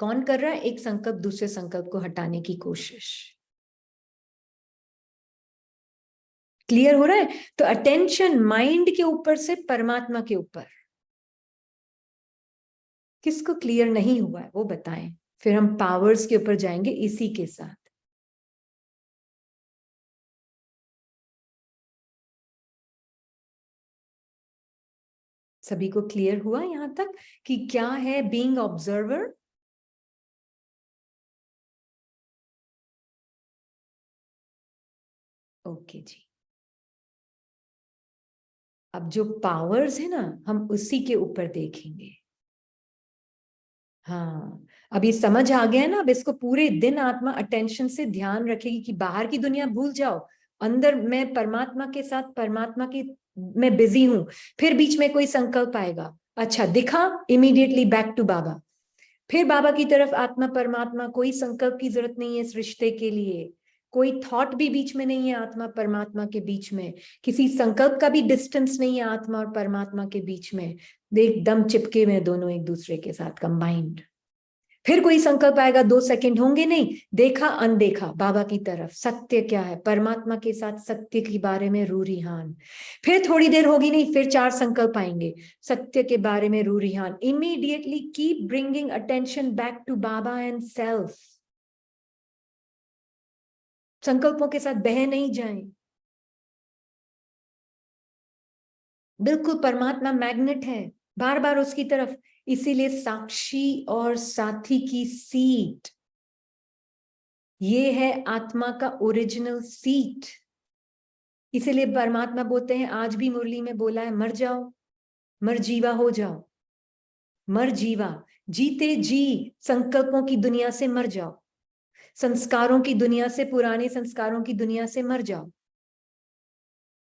कौन कर रहा है? एक संकल्प दूसरे संकल्प को हटाने की कोशिश। क्लियर हो रहा है? तो अटेंशन माइंड के ऊपर से परमात्मा के ऊपर। किसको क्लियर नहीं हुआ है वो बताएं, फिर हम पावर्स के ऊपर जाएंगे इसी के साथ। सभी को क्लियर हुआ यहां तक कि क्या है बीइंग ऑब्जर्वर? ओके जी। अब जो पावर्स है ना, हम उसी के ऊपर देखेंगे। हाँ, अब ये समझ आ गया ना। अब इसको पूरे दिन आत्मा अटेंशन से ध्यान रखेगी कि बाहर की दुनिया भूल जाओ, अंदर मैं परमात्मा के साथ, परमात्मा की मैं बिजी हूं। फिर बीच में कोई संकल्प आएगा, अच्छा दिखा, इमीडिएटली बैक टू बाबा, फिर बाबा की तरफ, आत्मा परमात्मा। कोई संकल्प की जरूरत नहीं है इस रिश्ते के लिए, कोई थॉट भी बीच में नहीं है आत्मा परमात्मा के बीच में, किसी संकल्प का भी डिस्टेंस नहीं है आत्मा और परमात्मा के बीच में, एकदम चिपके में दोनों एक दूसरे के साथ कंबाइंड। फिर कोई संकल्प आएगा, 2 सेकंड होंगे नहीं, देखा अनदेखा बाबा की तरफ, सत्य क्या है, परमात्मा के साथ सत्य के बारे में रूरिहान। फिर थोड़ी देर होगी नहीं, फिर 4 संकल्प आएंगे सत्य के बारे में रूरिहान। Immediately keep bringing attention back to Baba and self. संकल्पों के साथ बह नहीं जाएं। बिल्कुल परमात्मा मैग्नेट है, बार बार उसकी तरफ। इसीलिए साक्षी और साथी की सीट, ये है आत्मा का ओरिजिनल सीट। इसीलिए परमात्मा बोलते हैं, आज भी मुरली में बोला है, मर जाओ, मर जीवा हो जाओ। मर जीवा, जीते जी संकल्पों की दुनिया से मर जाओ, संस्कारों की दुनिया से, पुराने संस्कारों की दुनिया से मर जाओ।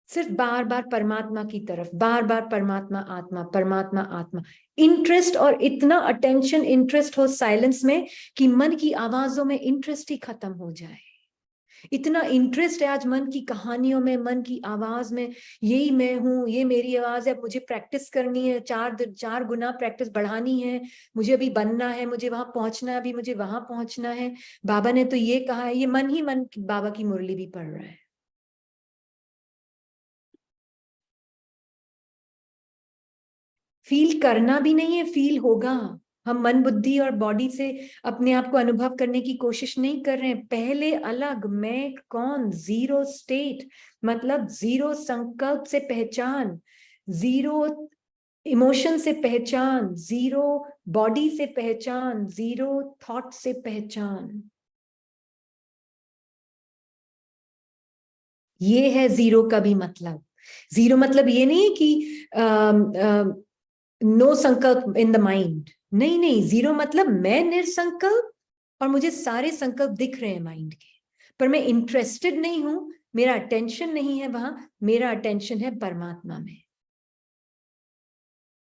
सिर्फ बार बार परमात्मा की तरफ, बार बार परमात्मा आत्मा, परमात्मा आत्मा। इंटरेस्ट, और इतना अटेंशन इंटरेस्ट हो साइलेंस में कि मन की आवाजों में इंटरेस्ट ही खत्म हो जाए। इतना इंटरेस्ट है आज मन की कहानियों में, मन की आवाज में, यही मैं हूं, ये मेरी आवाज है, मुझे प्रैक्टिस करनी है, 4 गुना प्रैक्टिस बढ़ानी है, मुझे अभी बनना है, मुझे वहां पहुंचना है, अभी मुझे वहां पहुंचना है, बाबा ने तो ये कहा है। ये मन ही मन बाबा की मुरली भी पढ़ रहा है। फील करना भी नहीं है, फील होगा। हम मन बुद्धि और बॉडी से अपने आप को अनुभव करने की कोशिश नहीं कर रहे हैं। पहले अलग, मैं कौन, जीरो स्टेट, मतलब जीरो संकल्प से पहचान, जीरो इमोशन से पहचान, जीरो बॉडी से पहचान, जीरो थॉट से पहचान। ये है जीरो का भी मतलब। जीरो मतलब ये नहीं है कि नो संकल्प इन द माइंड, नहीं नहीं, जीरो मतलब मैं निरसंकल्प और मुझे सारे संकल्प दिख रहे हैं माइंड के, पर मैं इंटरेस्टेड नहीं हूं, मेरा अटेंशन नहीं है वहां, मेरा अटेंशन है परमात्मा में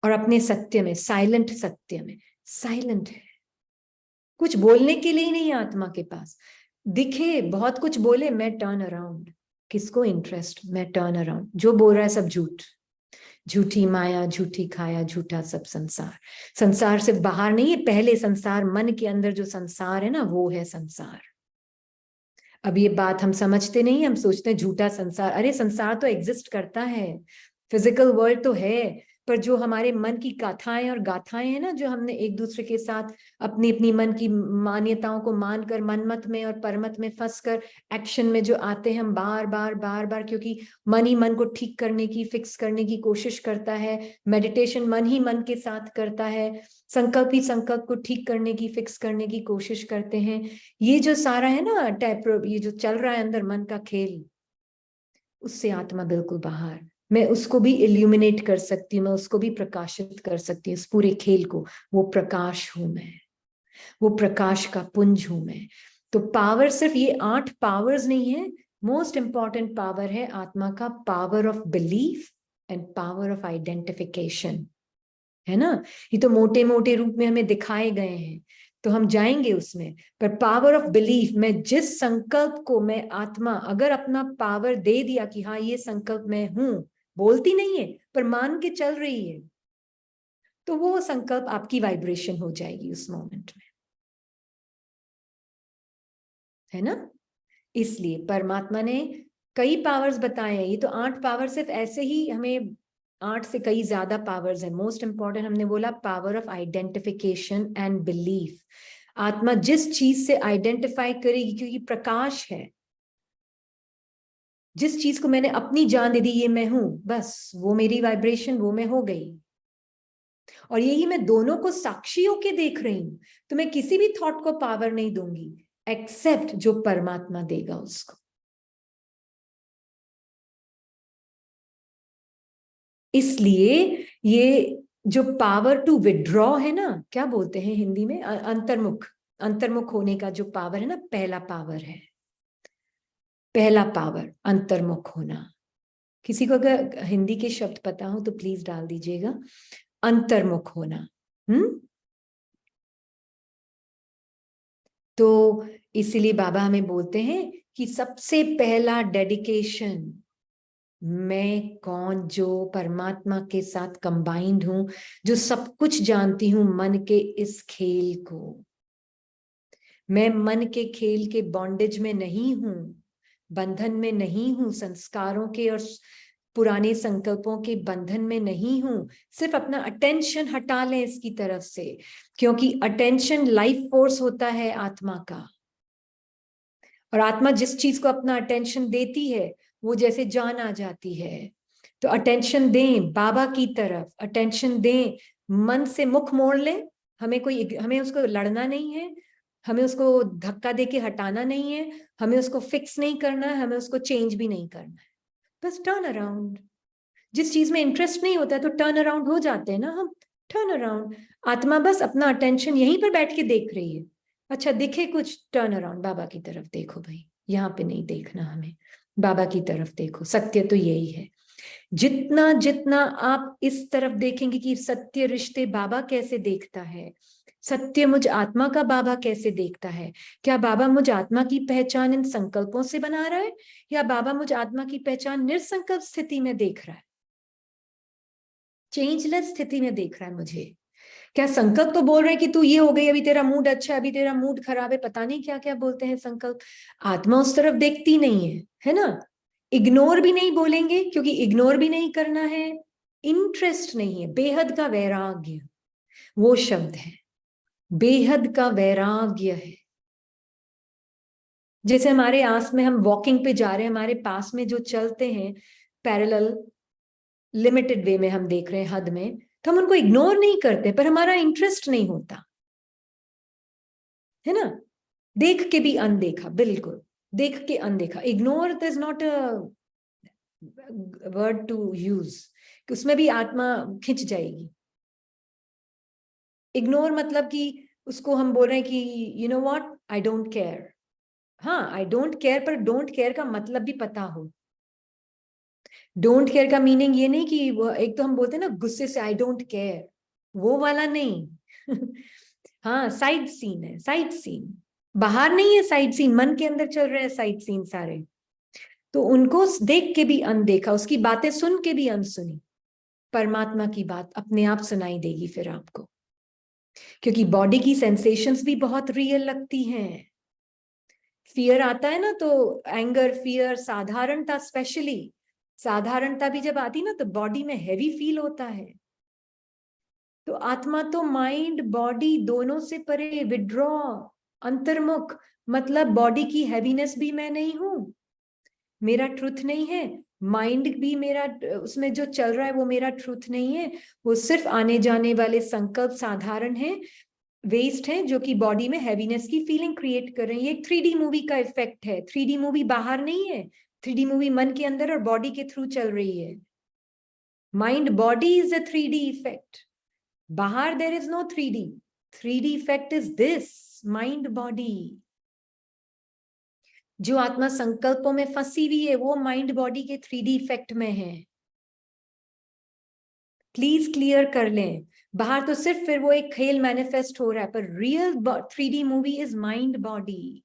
और अपने सत्य में, साइलेंट सत्य में। साइलेंट है, कुछ बोलने के लिए नहीं है आत्मा के पास। दिखे बहुत कुछ बोले, मैं टर्न अराउंड, किसको इंटरेस्ट, मैं टर्न अराउंड, जो बोल रहा है सब झूठ, झूठी माया, झूठी खाया, झूठा सब संसार। संसार सिर्फ बाहर नहीं है, पहले संसार मन के अंदर जो संसार है ना, वो है संसार। अब ये बात हम समझते नहीं, हम सोचते हैं झूठा संसार, अरे संसार तो एग्जिस्ट करता है, फिजिकल वर्ल्ड तो है, पर जो हमारे मन की कथाएं और गाथाएं हैं ना, जो हमने एक दूसरे के साथ अपनी अपनी मन की मान्यताओं को मानकर मनमत में और परमत में फंस कर एक्शन में जो आते हैं हम बार बार बार बार, क्योंकि मन ही मन को ठीक करने की, फिक्स करने की कोशिश करता है। मेडिटेशन मन ही मन के साथ करता है, संकल्प ही संकल्प को ठीक करने की, फिक्स करने की कोशिश करते हैं। ये जो सारा है ना टाइप, ये जो चल रहा है अंदर मन का खेल, उससे आत्मा बिल्कुल बाहर। मैं उसको भी इल्यूमिनेट कर सकती हूँ, मैं उसको भी प्रकाशित कर सकती हूँ, इस पूरे खेल को। वो प्रकाश हूं मैं, वो प्रकाश का पुंज हूं मैं। तो पावर सिर्फ ये 8 पावर्स नहीं है, मोस्ट इंपॉर्टेंट पावर है आत्मा का power of belief and power of identification, है ना। ये तो मोटे मोटे रूप में हमें दिखाए गए हैं, तो हम जाएंगे उसमें। पर पावर ऑफ बिलीफ, मैं जिस संकल्प को, मैं आत्मा अगर अपना पावर दे दिया कि हाँ ये संकल्प मैं हूं, बोलती नहीं है पर मान के चल रही है, तो वो संकल्प आपकी वाइब्रेशन हो जाएगी उस मोमेंट में, है ना। इसलिए परमात्मा ने कई पावर्स बताए हैं। ये तो 8 पावर सिर्फ ऐसे ही हमें, 8 से कई ज्यादा पावर्स हैं। मोस्ट इंपॉर्टेंट हमने बोला power of identification and belief. आत्मा जिस चीज से आइडेंटिफाई करेगी, क्योंकि प्रकाश है, जिस चीज को मैंने अपनी जान दे दी, ये मैं हूं, बस वो मेरी वाइब्रेशन, वो मैं हो गई। और यही मैं दोनों को साक्षी होके देख रही हूं, तो मैं किसी भी थॉट को पावर नहीं दूंगी एक्सेप्ट जो परमात्मा देगा उसको। इसलिए ये जो पावर टू विड्रॉ है ना, क्या बोलते हैं हिंदी में, अंतर्मुख, अंतर्मुख होने का जो पावर है ना, पहला पावर है, पहला पावर अंतर्मुख होना। किसी को अगर हिंदी के शब्द पता हो तो प्लीज डाल दीजिएगा, अंतर्मुख होना। तो इसीलिए बाबा हमें बोलते हैं कि सबसे पहला डेडिकेशन, मैं कौन, जो परमात्मा के साथ कंबाइंड हूं, जो सब कुछ जानती हूं मन के इस खेल को। मैं मन के खेल के बॉन्डेज में नहीं हूं, बंधन में नहीं हूं, संस्कारों के और पुराने संकल्पों के बंधन में नहीं हूं। सिर्फ अपना अटेंशन हटा लें इसकी तरफ से, क्योंकि अटेंशन लाइफ फोर्स होता है आत्मा का, और आत्मा जिस चीज को अपना अटेंशन देती है वो जैसे जान आ जाती है। तो अटेंशन दें बाबा की तरफ, अटेंशन दें, मन से मुख मोड़ लें। हमें उसको लड़ना नहीं है, हमें उसको धक्का दे के हटाना नहीं है, हमें उसको फिक्स नहीं करना है, हमें उसको चेंज भी नहीं करना है। बस टर्न अराउंड। जिस चीज में इंटरेस्ट नहीं होता है तो टर्न अराउंड हो जाते हैं ना हम, टर्न अराउंड। आत्मा बस अपना अटेंशन यहीं पर बैठ के देख रही है। अच्छा दिखे कुछ, टर्न अराउंड, बाबा की तरफ देखो भाई, यहाँ पे नहीं देखना हमें, बाबा की तरफ देखो। सत्य तो यही है। जितना जितना आप इस तरफ देखेंगे कि सत्य रिश्ते बाबा कैसे देखता है, सत्य मुझ आत्मा का बाबा कैसे देखता है, क्या बाबा मुझ आत्मा की पहचान इन संकल्पों से बना रहा है, या बाबा मुझ आत्मा की पहचान निर्संकल्प स्थिति में देख रहा है, चेंजलेस स्थिति में देख रहा है मुझे। क्या संकल्प तो बोल रहे हैं कि तू ये हो गई, अभी तेरा मूड अच्छा है, अभी तेरा मूड खराब है, पता नहीं क्या क्या बोलते हैं संकल्प। आत्मा उस तरफ देखती नहीं है ना। इग्नोर भी नहीं बोलेंगे, क्योंकि इग्नोर भी नहीं करना है, इंटरेस्ट नहीं है, बेहद का वैराग्य वो शब्द है, बेहद का वैराग्य है। जैसे हमारे आस में हम वॉकिंग पे जा रहे हैं, हमारे पास में जो चलते हैं पैरेलल लिमिटेड वे में, हम देख रहे हैं हद में, तो हम उनको इग्नोर नहीं करते, पर हमारा इंटरेस्ट नहीं होता है ना। देख के भी अनदेखा, बिल्कुल देख के अनदेखा। Ignore is not a word to use, कि उसमें भी आत्मा खिंच जाएगी। इग्नोर मतलब कि उसको हम बोल रहे हैं कि you know what, I don't care. हाँ आई डोंट केयर, पर डोंट केयर का मतलब भी पता हो। डोंट केयर का मीनिंग ये नहीं कि वो, एक तो हम बोलते हैं ना गुस्से से आई डोंट केयर, वो वाला नहीं। हाँ साइड सीन है, साइड सीन, बाहर नहीं है साइड सीन, मन के अंदर चल रहे हैं साइड सीन सारे। तो उनको देख के भी अनदेखा, उसकी बातें सुन के भी अनसुनी। परमात्मा की बात अपने आप सुनाई देगी फिर आपको, क्योंकि बॉडी की सेंसेशंस भी बहुत रियल लगती हैं। फियर आता है ना, तो एंगर, फियर, साधारणता, स्पेशली साधारणता भी जब आती ना तो बॉडी में हैवी फील होता है। तो आत्मा तो माइंड बॉडी दोनों से परे, विड्रॉ, अंतर्मुख, मतलब बॉडी की हैवीनेस भी मैं नहीं हूं, मेरा ट्रुथ नहीं है। माइंड भी मेरा, उसमें जो चल रहा है वो मेरा ट्रुथ नहीं है, वो सिर्फ आने जाने वाले संकल्प साधारण है, वेस्ट है, जो कि बॉडी में हैवीनेस की फीलिंग क्रिएट कर रहे हैं। ये एक 3D मूवी का इफेक्ट है। 3D मूवी बाहर नहीं है, 3D मूवी मन के अंदर और बॉडी के थ्रू चल रही है। Mind body is a 3D effect, बाहर there is no 3D। 3D effect is this mind body. जो आत्मा संकल्पों में फंसी हुई है वो माइंड बॉडी के 3D इफेक्ट में है। प्लीज क्लियर कर लें, बाहर तो सिर्फ फिर वो एक खेल मैनिफेस्ट हो रहा है, पर real 3D movie is mind body,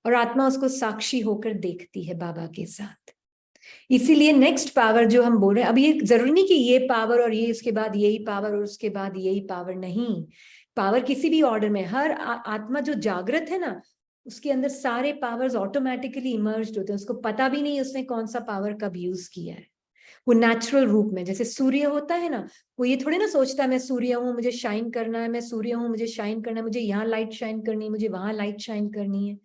और आत्मा उसको साक्षी होकर देखती है बाबा के साथ। इसीलिए नेक्स्ट पावर जो हम बोल रहे हैं, अब ये जरूरी नहीं कि ये पावर और ये उसके बाद यही पावर और उसके बाद यही पावर, नहीं। पावर किसी भी ऑर्डर में, हर आत्मा जो जागृत है ना, उसके अंदर सारे पावर्स ऑटोमेटिकली इमर्ज होते हैं, उसको पता भी नहीं उसने कौन सा पावर कब यूज किया है। वो नेचुरल रूप में, जैसे सूर्य होता है ना, वो ये थोड़ी ना सोचता है मैं सूर्य हूं मुझे शाइन करना है, मैं सूर्य हूं मुझे शाइन करना है, मुझे यहाँ लाइट शाइन करनी है, मुझे वहां लाइट शाइन करनी है।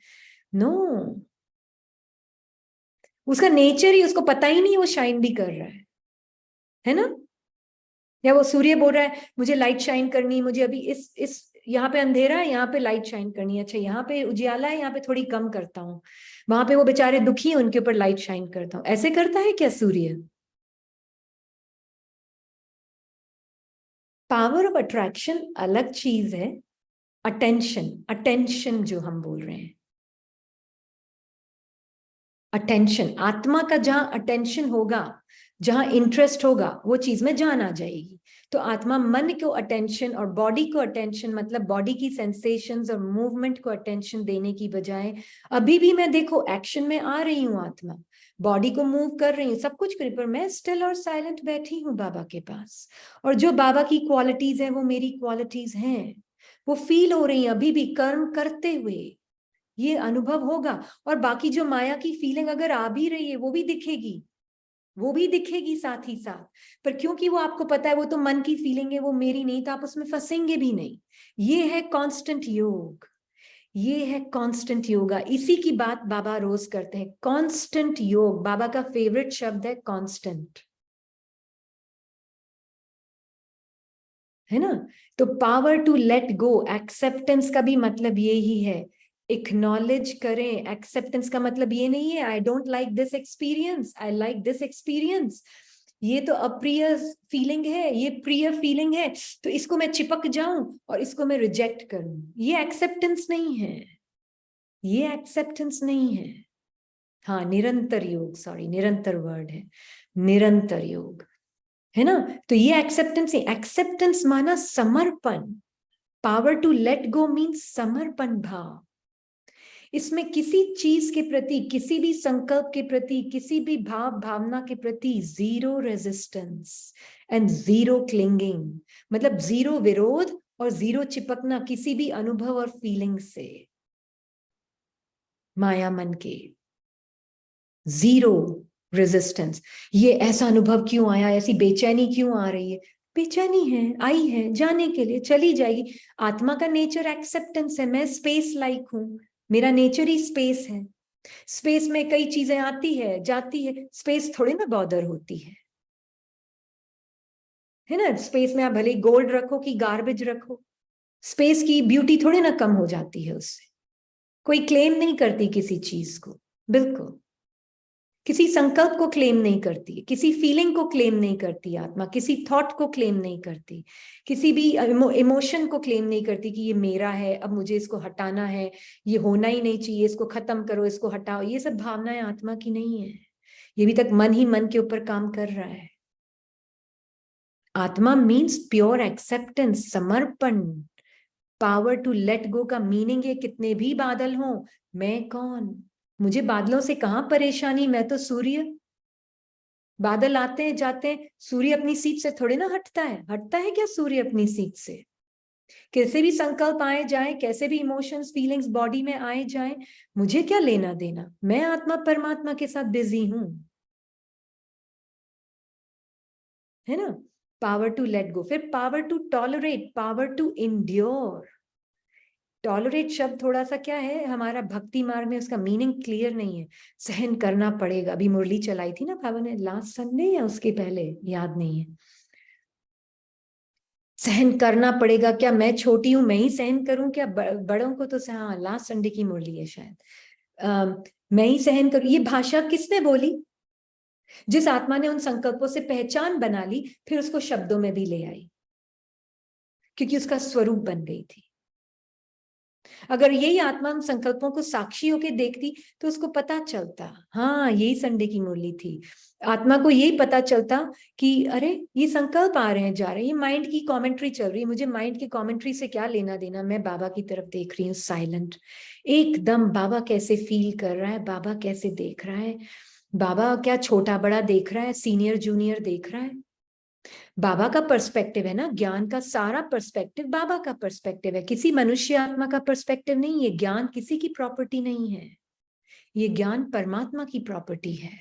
नो, उसका नेचर ही, उसको पता ही नहीं वो शाइन भी कर रहा है ना। या वो सूर्य बोल रहा है मुझे लाइट शाइन करनी है, मुझे अभी इस यहाँ पे अंधेरा है, यहाँ पे लाइट शाइन करनी है, अच्छा यहाँ पे उजियाला है, यहाँ पे थोड़ी कम करता हूँ, वहां पे वो बेचारे दुखी है उनके ऊपर लाइट शाइन करता हूँ। ऐसे करता है क्या सूर्य? पावर ऑफ अट्रैक्शन अलग चीज है, अटेंशन जो हम बोल रहे हैं, अटेंशन, आत्मा का जहां अटेंशन होगा, जहां इंटरेस्ट होगा, वो चीज में जान आ जाएगी। तो आत्मा मन को अटेंशन और बॉडी को अटेंशन, मतलब बॉडी की सेंसेशंस और मूवमेंट को अटेंशन देने की बजाय, अभी भी मैं देखो एक्शन में आ रही हूँ, आत्मा बॉडी को मूव कर रही हूँ, सब कुछ कर, पर मैं स्टिल और साइलेंट बैठी हूँ बाबा के पास, और जो बाबा की क्वालिटीज है वो मेरी क्वालिटीज हैं, वो फील हो रही है अभी भी कर्म करते हुए, ये अनुभव होगा। और बाकी जो माया की फीलिंग अगर आ भी रही है वो भी दिखेगी, वो भी दिखेगी साथ ही साथ, पर क्योंकि वो आपको पता है वो तो मन की फीलिंग है, वो मेरी नहीं, तो आप उसमें फंसेंगे भी नहीं। ये है कांस्टेंट योग, ये है कांस्टेंट योगा, इसी की बात बाबा रोज करते हैं, कांस्टेंट योग। बाबा का फेवरेट शब्द है कांस्टेंट, है ना। तो power to let go, acceptance का भी मतलब ये ही है, एक्नॉलेज करें। एक्सेप्टेंस का मतलब ये नहीं है I don't like this experience, I like this experience, ये तो अप्रिय फीलिंग है, ये प्रिय फीलिंग है, तो इसको मैं चिपक जाऊं और इसको मैं रिजेक्ट करूं, ये एक्सेप्टेंस नहीं है, ये एक्सेप्टेंस नहीं है। हाँ, निरंतर योग, सॉरी निरंतर वर्ड है, निरंतर योग, है ना। तो ये एक्सेप्टेंस है, एक्सेप्टेंस माना समर्पण, power to let go means समर्पण भाव। इसमें किसी चीज के प्रति, किसी भी संकल्प के प्रति, किसी भी भाव भावना के प्रति zero resistance and zero clinging, मतलब जीरो विरोध और जीरो चिपकना किसी भी अनुभव और फीलिंग से, माया मन के, जीरो रेजिस्टेंस। ये ऐसा अनुभव क्यों आया, ऐसी बेचैनी क्यों आ रही है, बेचैनी है, आई है, जाने के लिए चली जाएगी। आत्मा का नेचर एक्सेप्टेंस है, मैं स्पेस लाइक हूं, मेरा नेचर ही स्पेस है, स्पेस में कई चीजें आती है जाती है, स्पेस थोड़ी ना बॉर्डर होती है ना। स्पेस में आप भले गोल्ड रखो कि गार्बेज रखो, स्पेस की ब्यूटी थोड़ी ना कम हो जाती है उससे, कोई क्लेम नहीं करती किसी चीज को, बिल्कुल किसी संकल्प को क्लेम नहीं करती, किसी फीलिंग को क्लेम नहीं करती आत्मा, किसी थॉट को क्लेम नहीं करती, किसी भी इमोशन को क्लेम नहीं करती कि ये मेरा है, अब मुझे इसको हटाना है, ये होना ही नहीं चाहिए, इसको खत्म करो, इसको हटाओ, ये सब भावनाएं आत्मा की नहीं है। ये भी तक मन ही मन के ऊपर काम कर रहा है। आत्मा मीन्स प्योर एक्सेप्टेंस, समर्पण। पावर टू लेट गो का मीनिंग है कितने भी बादल हों, मैं कौन, मुझे बादलों से कहां परेशानी, मैं तो सूर्य, बादल आते हैं जाते हैं, सूर्य अपनी सीट से थोड़ी ना हटता है, हटता है क्या सूर्य अपनी सीट से। कैसे भी संकल्प आए जाए, कैसे भी इमोशंस फीलिंग्स बॉडी में आए जाए, मुझे क्या लेना देना, मैं आत्मा परमात्मा के साथ बिजी हूं, है ना। पावर टू लेट गो, फिर power to tolerate, power to endure. Tolerate शब्द थोड़ा सा क्या है, हमारा भक्ति मार्ग में उसका मीनिंग क्लियर नहीं है, सहन करना पड़ेगा। अभी मुरली चलाई थी ना बाबा ने लास्ट संडे या उसके पहले, याद नहीं है, सहन करना पड़ेगा, क्या मैं छोटी हूं मैं ही सहन करूं क्या, बड़ों को तो हाँ लास्ट संडे की मुरली है शायद, मैं ही सहन करूं, ये भाषा किसने बोली, जिस आत्मा ने उन संकल्पों से पहचान बना ली, फिर उसको शब्दों में भी ले आई, क्योंकि उसका स्वरूप बन गई थी। अगर यही आत्मा उन संकल्पों को साक्षी होके देखती तो उसको पता चलता, हाँ यही संडे की मुरली थी, आत्मा को यही पता चलता कि अरे ये संकल्प आ रहे हैं जा रहे हैं, ये माइंड की कमेंट्री चल रही है, मुझे माइंड की कमेंट्री से क्या लेना देना, मैं बाबा की तरफ देख रही हूँ साइलेंट, एकदम बाबा कैसे फील कर रहा है, बाबा कैसे देख रहा है, बाबा क्या छोटा बड़ा देख रहा है, सीनियर जूनियर देख रहा है, बाबा का पर्सपेक्टिव है ना, ज्ञान का सारा पर्सपेक्टिव बाबा का पर्सपेक्टिव है, किसी मनुष्य आत्मा का पर्सपेक्टिव नहीं, ये ज्ञान किसी की प्रॉपर्टी नहीं है, ये ज्ञान परमात्मा की प्रॉपर्टी है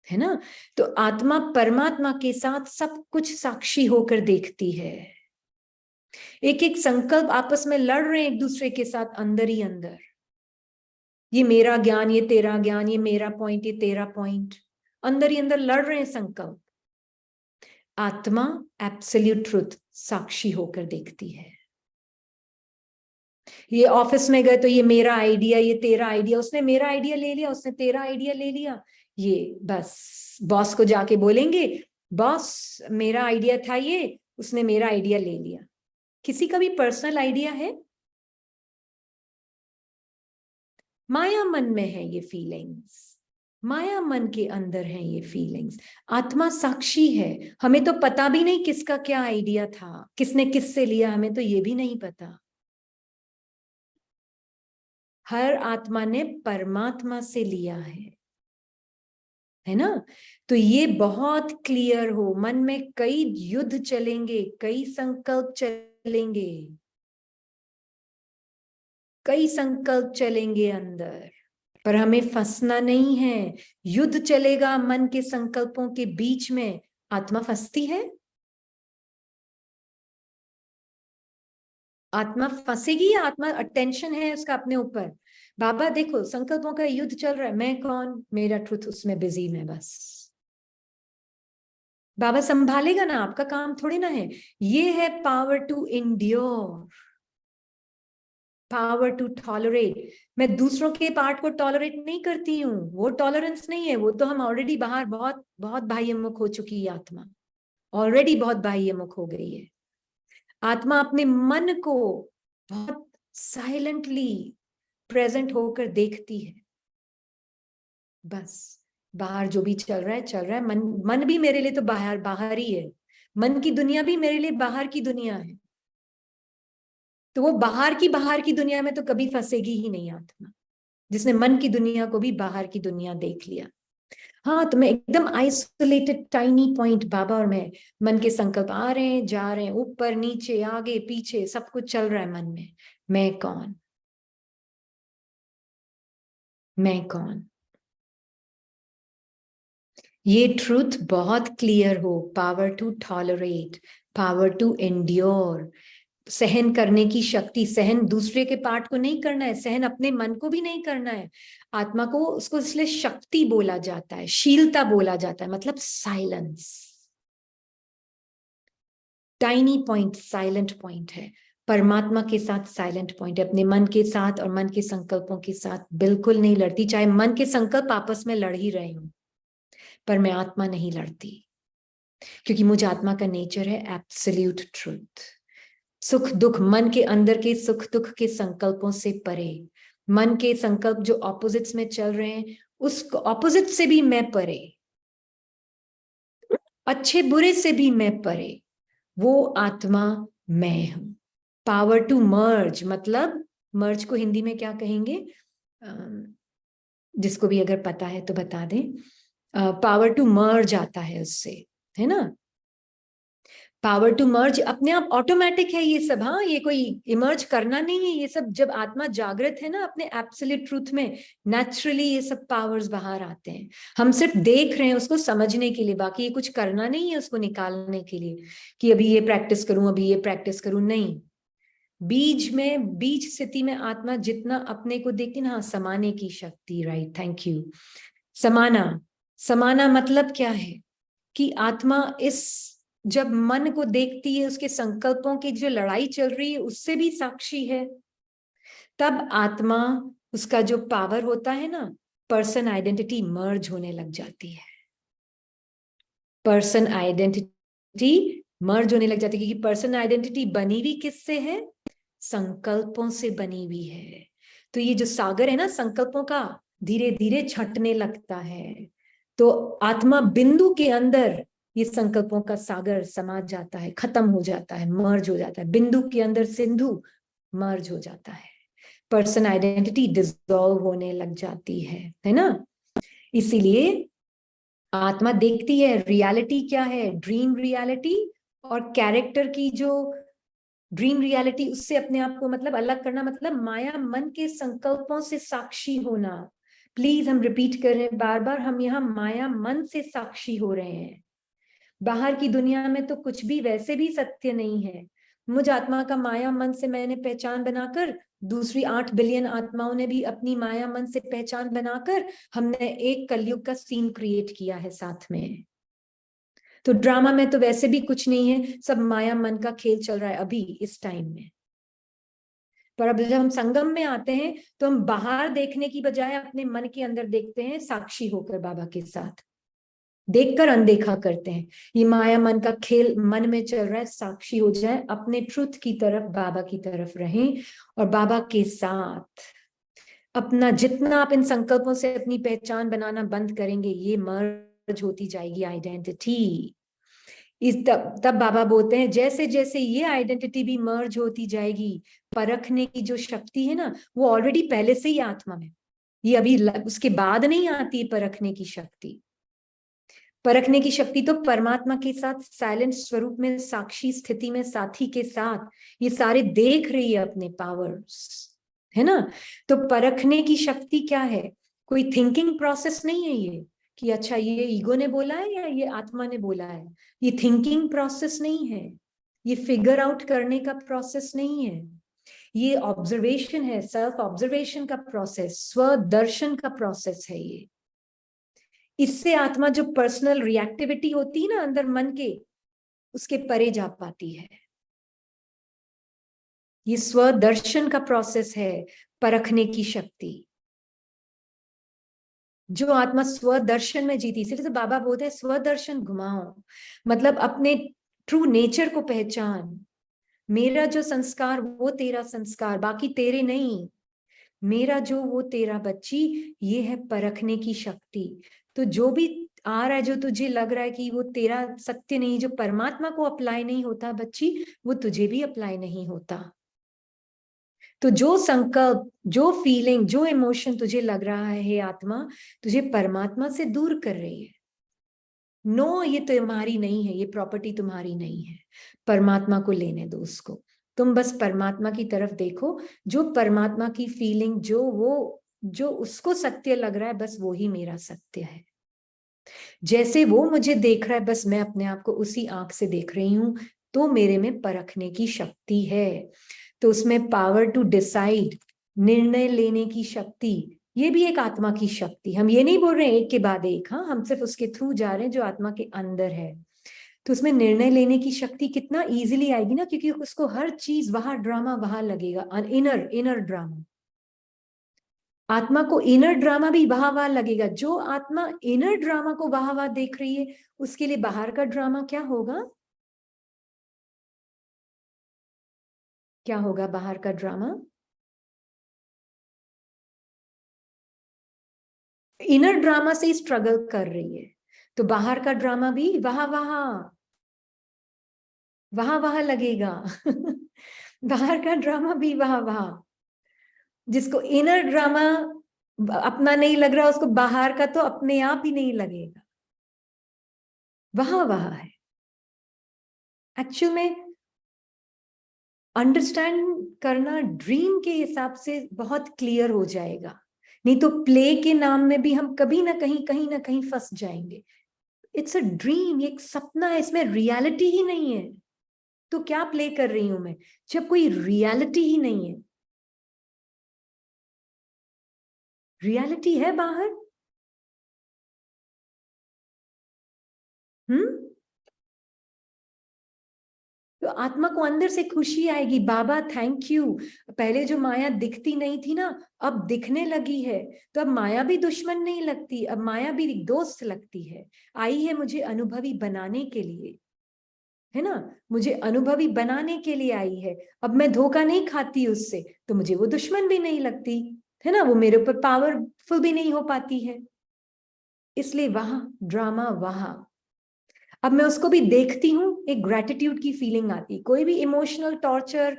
ना। तो आत्मा परमात्मा के साथ सब कुछ साक्षी होकर देखती है, एक एक संकल्प आपस में लड़ रहे हैं एक दूसरे के साथ अंदर ही अंदर, ये मेरा ज्ञान ये तेरा ज्ञान, ये मेरा पॉइंट ये तेरा पॉइंट, अंदर ही अंदर लड़ रहे हैं संकल्प। आत्मा एब्सोल्यूट ट्रुथ साक्षी होकर देखती है। ये ऑफिस में गए तो ये मेरा आइडिया ये तेरा आइडिया, उसने मेरा आइडिया ले लिया उसने तेरा आइडिया ले लिया, ये बस बॉस को जाके बोलेंगे बॉस मेरा आइडिया था ये, उसने मेरा आइडिया ले लिया। किसी का भी पर्सनल आइडिया है? माया मन में है ये फीलिंग्स, माया मन के अंदर है ये फीलिंग्स। आत्मा साक्षी है, हमें तो पता भी नहीं किसका क्या आइडिया था, किसने किससे लिया, हमें तो ये भी नहीं पता। हर आत्मा ने परमात्मा से लिया है ना। तो ये बहुत क्लियर हो, मन में कई युद्ध चलेंगे, कई संकल्प चलेंगे, कई संकल्प चलेंगे अंदर, पर हमें फंसना नहीं है। युद्ध चलेगा मन के संकल्पों के बीच में, आत्मा फंसती है? आत्मा फंसेगी या आत्मा अटेंशन है उसका अपने ऊपर? बाबा देखो संकल्पों का युद्ध चल रहा है, मैं कौन, मेरा ट्रुथ उसमें बिजी में बस। बाबा संभालेगा ना, आपका काम थोड़ी ना है। ये है power to endure, power to tolerate. मैं दूसरों के पार्ट को टॉलरेट नहीं करती हूँ, वो टॉलरेंस नहीं है, वो तो हम ऑलरेडी बाहर बहुत बहुत बाह्यमुख हो चुकी है आत्मा, ऑलरेडी बहुत बाह्यमुख हो गई है। आत्मा अपने मन को बहुत साइलेंटली प्रेजेंट होकर देखती है, बस बाहर जो भी चल रहा है चल रहा है। मन मन भी मेरे लिए तो बाहर बाहर ही है, मन की दुनिया भी मेरे लिए बाहर की दुनिया है। तो वो बाहर की दुनिया में तो कभी फंसेगी ही नहीं आत्मा, जिसने मन की दुनिया को भी बाहर की दुनिया देख लिया। हाँ, तो मैं एकदम आइसोलेटेड टाइनी पॉइंट, बाबा और मन के संकल्प आ रहे हैं जा रहे हैं, ऊपर नीचे आगे पीछे सब कुछ चल रहा है मन में। मैं कौन, मैं कौन? ये ट्रूथ बहुत क्लियर हो, power to tolerate, power to endure, सहन करने की शक्ति। सहन दूसरे के पार्ट को नहीं करना है, सहन अपने मन को भी नहीं करना है। आत्मा को उसको इसलिए शक्ति बोला जाता है, शीलता बोला जाता है, मतलब silence. Tiny point silent point है, परमात्मा के साथ साइलेंट पॉइंट है। अपने मन के साथ और मन के संकल्पों के साथ बिल्कुल नहीं लड़ती, चाहे मन के संकल्प आपस में लड़ ही रहे हो, पर मैं आत्मा नहीं लड़ती, क्योंकि मुझे आत्मा का नेचर है एब्सोल्यूट ट्रूथ। सुख दुख, मन के अंदर के सुख दुख के संकल्पों से परे, मन के संकल्प जो ऑपोजिट्स में चल रहे हैं उस ऑपोजिट से भी मैं परे, अच्छे बुरे से भी मैं परे, वो आत्मा मैं हूं। पावर टू मर्ज, मतलब मर्ज को हिंदी में क्या कहेंगे, जिसको भी अगर पता है तो बता दें। पावर टू मर्ज आता है उससे, है ना। पावर टू मर्ज अपने आप ऑटोमेटिक है ये सब। हाँ, ये कोई इमर्ज करना नहीं है, ये सब जब आत्मा जागृत है ना अपने एब्सोल्यूट ट्रूथ में, नेचुरली ये सब पावर्स बाहर आते हैं। हम सिर्फ देख रहे हैं उसको समझने के लिए, बाकी ये कुछ करना नहीं है उसको निकालने के लिए कि अभी ये प्रैक्टिस करूं अभी ये प्रैक्टिस करूं, नहीं। बीज में, बीज स्थिति में आत्मा जितना अपने को देखती ना, हाँ, समाने की शक्ति, राइट, थैंक यू। समाना, समाना मतलब क्या है कि आत्मा इस, जब मन को देखती है उसके संकल्पों की जो लड़ाई चल रही है उससे भी साक्षी है, तब आत्मा, उसका जो पावर होता है ना, पर्सन आइडेंटिटी मर्ज होने लग जाती है। पर्सन आइडेंटिटी मर्ज होने लग जाती है, क्योंकि पर्सन आइडेंटिटी बनी हुई किससे है? संकल्पों से बनी हुई है। तो ये जो सागर है ना संकल्पों का, धीरे धीरे छटने लगता है, तो आत्मा बिंदु के अंदर ये संकल्पों का सागर समा जाता है, खत्म हो जाता है, मर्ज हो जाता है, बिंदु के अंदर सिंधु मर्ज हो जाता है, पर्सन आइडेंटिटी डिसॉल्व होने लग जाती है ना। इसीलिए आत्मा देखती है रियलिटी क्या है, ड्रीम रियलिटी, और कैरेक्टर की जो ड्रीम रियलिटी, उससे अपने आप को मतलब अलग करना, मतलब माया मन के संकल्पों से साक्षी होना। प्लीज हम रिपीट कर रहे हैं बार बार, हम यहाँ माया मन से साक्षी हो रहे हैं। बाहर की दुनिया में तो कुछ भी वैसे भी सत्य नहीं है। मुझ आत्मा का माया मन से मैंने पहचान बनाकर, दूसरी 8 बिलियन आत्माओं ने भी अपनी माया मन से पहचान बनाकर, हमने एक कलयुग का सीन क्रिएट किया है साथ में। तो ड्रामा में तो वैसे भी कुछ नहीं है, सब माया मन का खेल चल रहा है अभी इस टाइम में। पर अब जब हम संगम में आते हैं तो हम बाहर देखने की बजाय अपने मन के अंदर देखते हैं, साक्षी होकर बाबा के साथ। देखकर अनदेखा करते हैं। ये माया मन का खेल मन में चल रहा है, साक्षी हो जाए, अपने ट्रुथ की तरफ, बाबा की तरफ रहें और बाबा के साथ अपना, जितना आप इन संकल्पों से अपनी पहचान बनाना बंद करेंगे, ये मर्ज होती जाएगी आइडेंटिटी। इस तब बाबा बोलते हैं जैसे जैसे ये आइडेंटिटी भी मर्ज होती जाएगी, परखने की जो शक्ति है ना, वो ऑलरेडी पहले से ही आत्मा में, ये अभी उसके बाद नहीं आती है परखने की शक्ति। परखने की शक्ति तो परमात्मा के साथ साइलेंट स्वरूप में, साक्षी स्थिति में, साथी के साथ ये सारे देख रही है अपने पावर्स, है ना। तो परखने की शक्ति क्या है? कोई थिंकिंग प्रोसेस नहीं है ये कि अच्छा ये ईगो ने बोला है या ये आत्मा ने बोला है। ये थिंकिंग प्रोसेस नहीं है, ये फिगर आउट करने का प्रोसेस नहीं है, ये ऑब्जर्वेशन है, सेल्फ ऑब्जर्वेशन का प्रोसेस, स्वदर्शन का प्रोसेस है ये। इससे आत्मा जो पर्सनल रिएक्टिविटी होती है ना अंदर मन के, उसके परे जा पाती है। ये स्वदर्शन का प्रोसेस है, परखने की शक्ति। जो आत्मा स्वदर्शन में जीती, इसलिए तो बाबा बोलते हैं स्वदर्शन घुमाओ, मतलब अपने ट्रू नेचर को पहचान। मेरा जो संस्कार वो तेरा संस्कार, बाकी तेरे नहीं। मेरा जो वो तेरा बच्ची, ये है परखने की शक्ति। तो जो भी आ रहा है, जो तुझे लग रहा है कि वो तेरा सत्य नहीं, जो परमात्मा को अप्लाई नहीं होता बच्ची, वो तुझे भी अप्लाई नहीं होता। तो जो संकल्प, जो फीलिंग, जो इमोशन तुझे लग रहा है आत्मा, तुझे परमात्मा से दूर कर रही है। नो, ये तुम्हारी नहीं है, ये प्रॉपर्टी तुम्हारी नहीं है, परमात्मा को लेने दो उसको। तुम बस परमात्मा की तरफ देखो, जो परमात्मा की फीलिंग, जो वो, जो उसको सत्य लग रहा है, बस वो ही मेरा सत्य है। जैसे वो मुझे देख रहा है, बस मैं अपने आप को उसी आंख से देख रही हूं, तो मेरे में परखने की शक्ति है। तो उसमें पावर टू डिसाइड, निर्णय लेने की शक्ति, ये भी एक आत्मा की शक्ति। हम ये नहीं बोल रहे हैं एक के बाद एक, हाँ, हम सिर्फ उसके थ्रू जा रहे हैं जो आत्मा के अंदर है। तो उसमें निर्णय लेने की शक्ति कितना इजीली आएगी ना, क्योंकि उसको हर चीज वहां ड्रामा वहां लगेगा, इनर इनर ड्रामा। आत्मा को इनर ड्रामा भी वहां वहां लगेगा। जो आत्मा इनर ड्रामा को वहां वहां देख रही है, उसके लिए बाहर का ड्रामा क्या होगा? क्या होगा बाहर का ड्रामा? इनर ड्रामा से स्ट्रगल कर रही है, तो बाहर का ड्रामा भी वहां वहां वहां वहां लगेगा। बाहर का ड्रामा भी वहां वहां। जिसको इनर ड्रामा अपना नहीं लग रहा, उसको बाहर का तो अपने आप ही नहीं लगेगा, वहां वहां है। एक्चुअल में अंडरस्टैंड करना ड्रीम के हिसाब से बहुत क्लियर हो जाएगा, नहीं तो प्ले के नाम में भी हम कहीं ना कहीं फंस जाएंगे। इट्स अ ड्रीम, ये एक सपना है, इसमें रियलिटी ही नहीं है। तो क्या प्ले कर रही हूं मैं जब कोई रियलिटी ही नहीं है? रियलिटी है बाहर। हम्म। तो आत्मा को अंदर से खुशी आएगी, बाबा थैंक यू, पहले जो माया दिखती नहीं थी ना, अब दिखने लगी है। तो अब माया भी दुश्मन नहीं लगती, अब माया भी दोस्त लगती है। आई है मुझे अनुभवी बनाने के लिए, है ना, मुझे अनुभवी बनाने के लिए आई है। अब मैं धोखा नहीं खाती उससे, तो मुझे वो दुश्मन भी नहीं लगती, है ना, वो मेरे ऊपर पावरफुल भी नहीं हो पाती है। इसलिए वहां ड्रामा वहां। अब मैं उसको भी देखती हूँ, एक ग्रेटिट्यूड की फीलिंग आती। कोई भी इमोशनल टॉर्चर,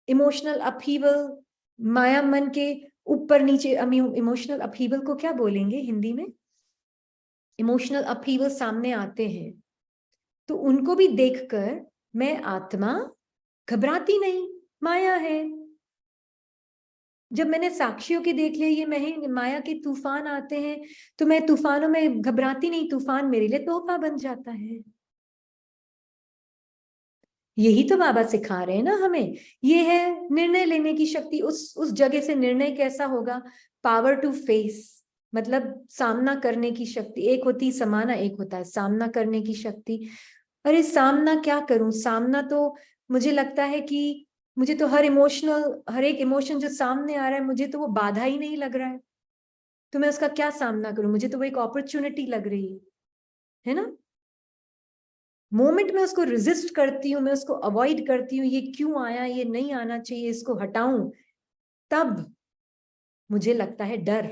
इमोशनल अपहीवल, माया मन के ऊपर नीचे, इमोशनल अपहीवल को क्या बोलेंगे हिंदी में? इमोशनल अपहीवल सामने आते हैं, तो उनको भी देखकर मैं आत्मा घबराती नहीं, माया है। जब मैंने साक्षियों की देख लिया ये मैं माया के तूफान आते हैं, तो मैं तूफानों में घबराती नहीं, तूफान मेरे लिए तोहफा बन जाता है। यही तो बाबा सिखा रहे हैं ना हमें, ये है निर्णय लेने की शक्ति। उस जगह से निर्णय कैसा होगा? पावर टू फेस, मतलब सामना करने की शक्ति। एक होती समाना, एक होता है सामना करने की शक्ति। अरे सामना क्या करूं? सामना तो मुझे लगता है कि मुझे तो हर एक इमोशन जो सामने आ रहा है, मुझे तो वो बाधा ही नहीं लग रहा है, तो मैं उसका क्या सामना करूं? मुझे तो वो एक अपॉर्चुनिटी लग रही है। है ना। मोमेंट में उसको रेजिस्ट करती हूँ, मैं उसको अवॉइड करती हूँ, ये क्यों आया, ये नहीं आना चाहिए, इसको हटाऊं, तब मुझे लगता है डर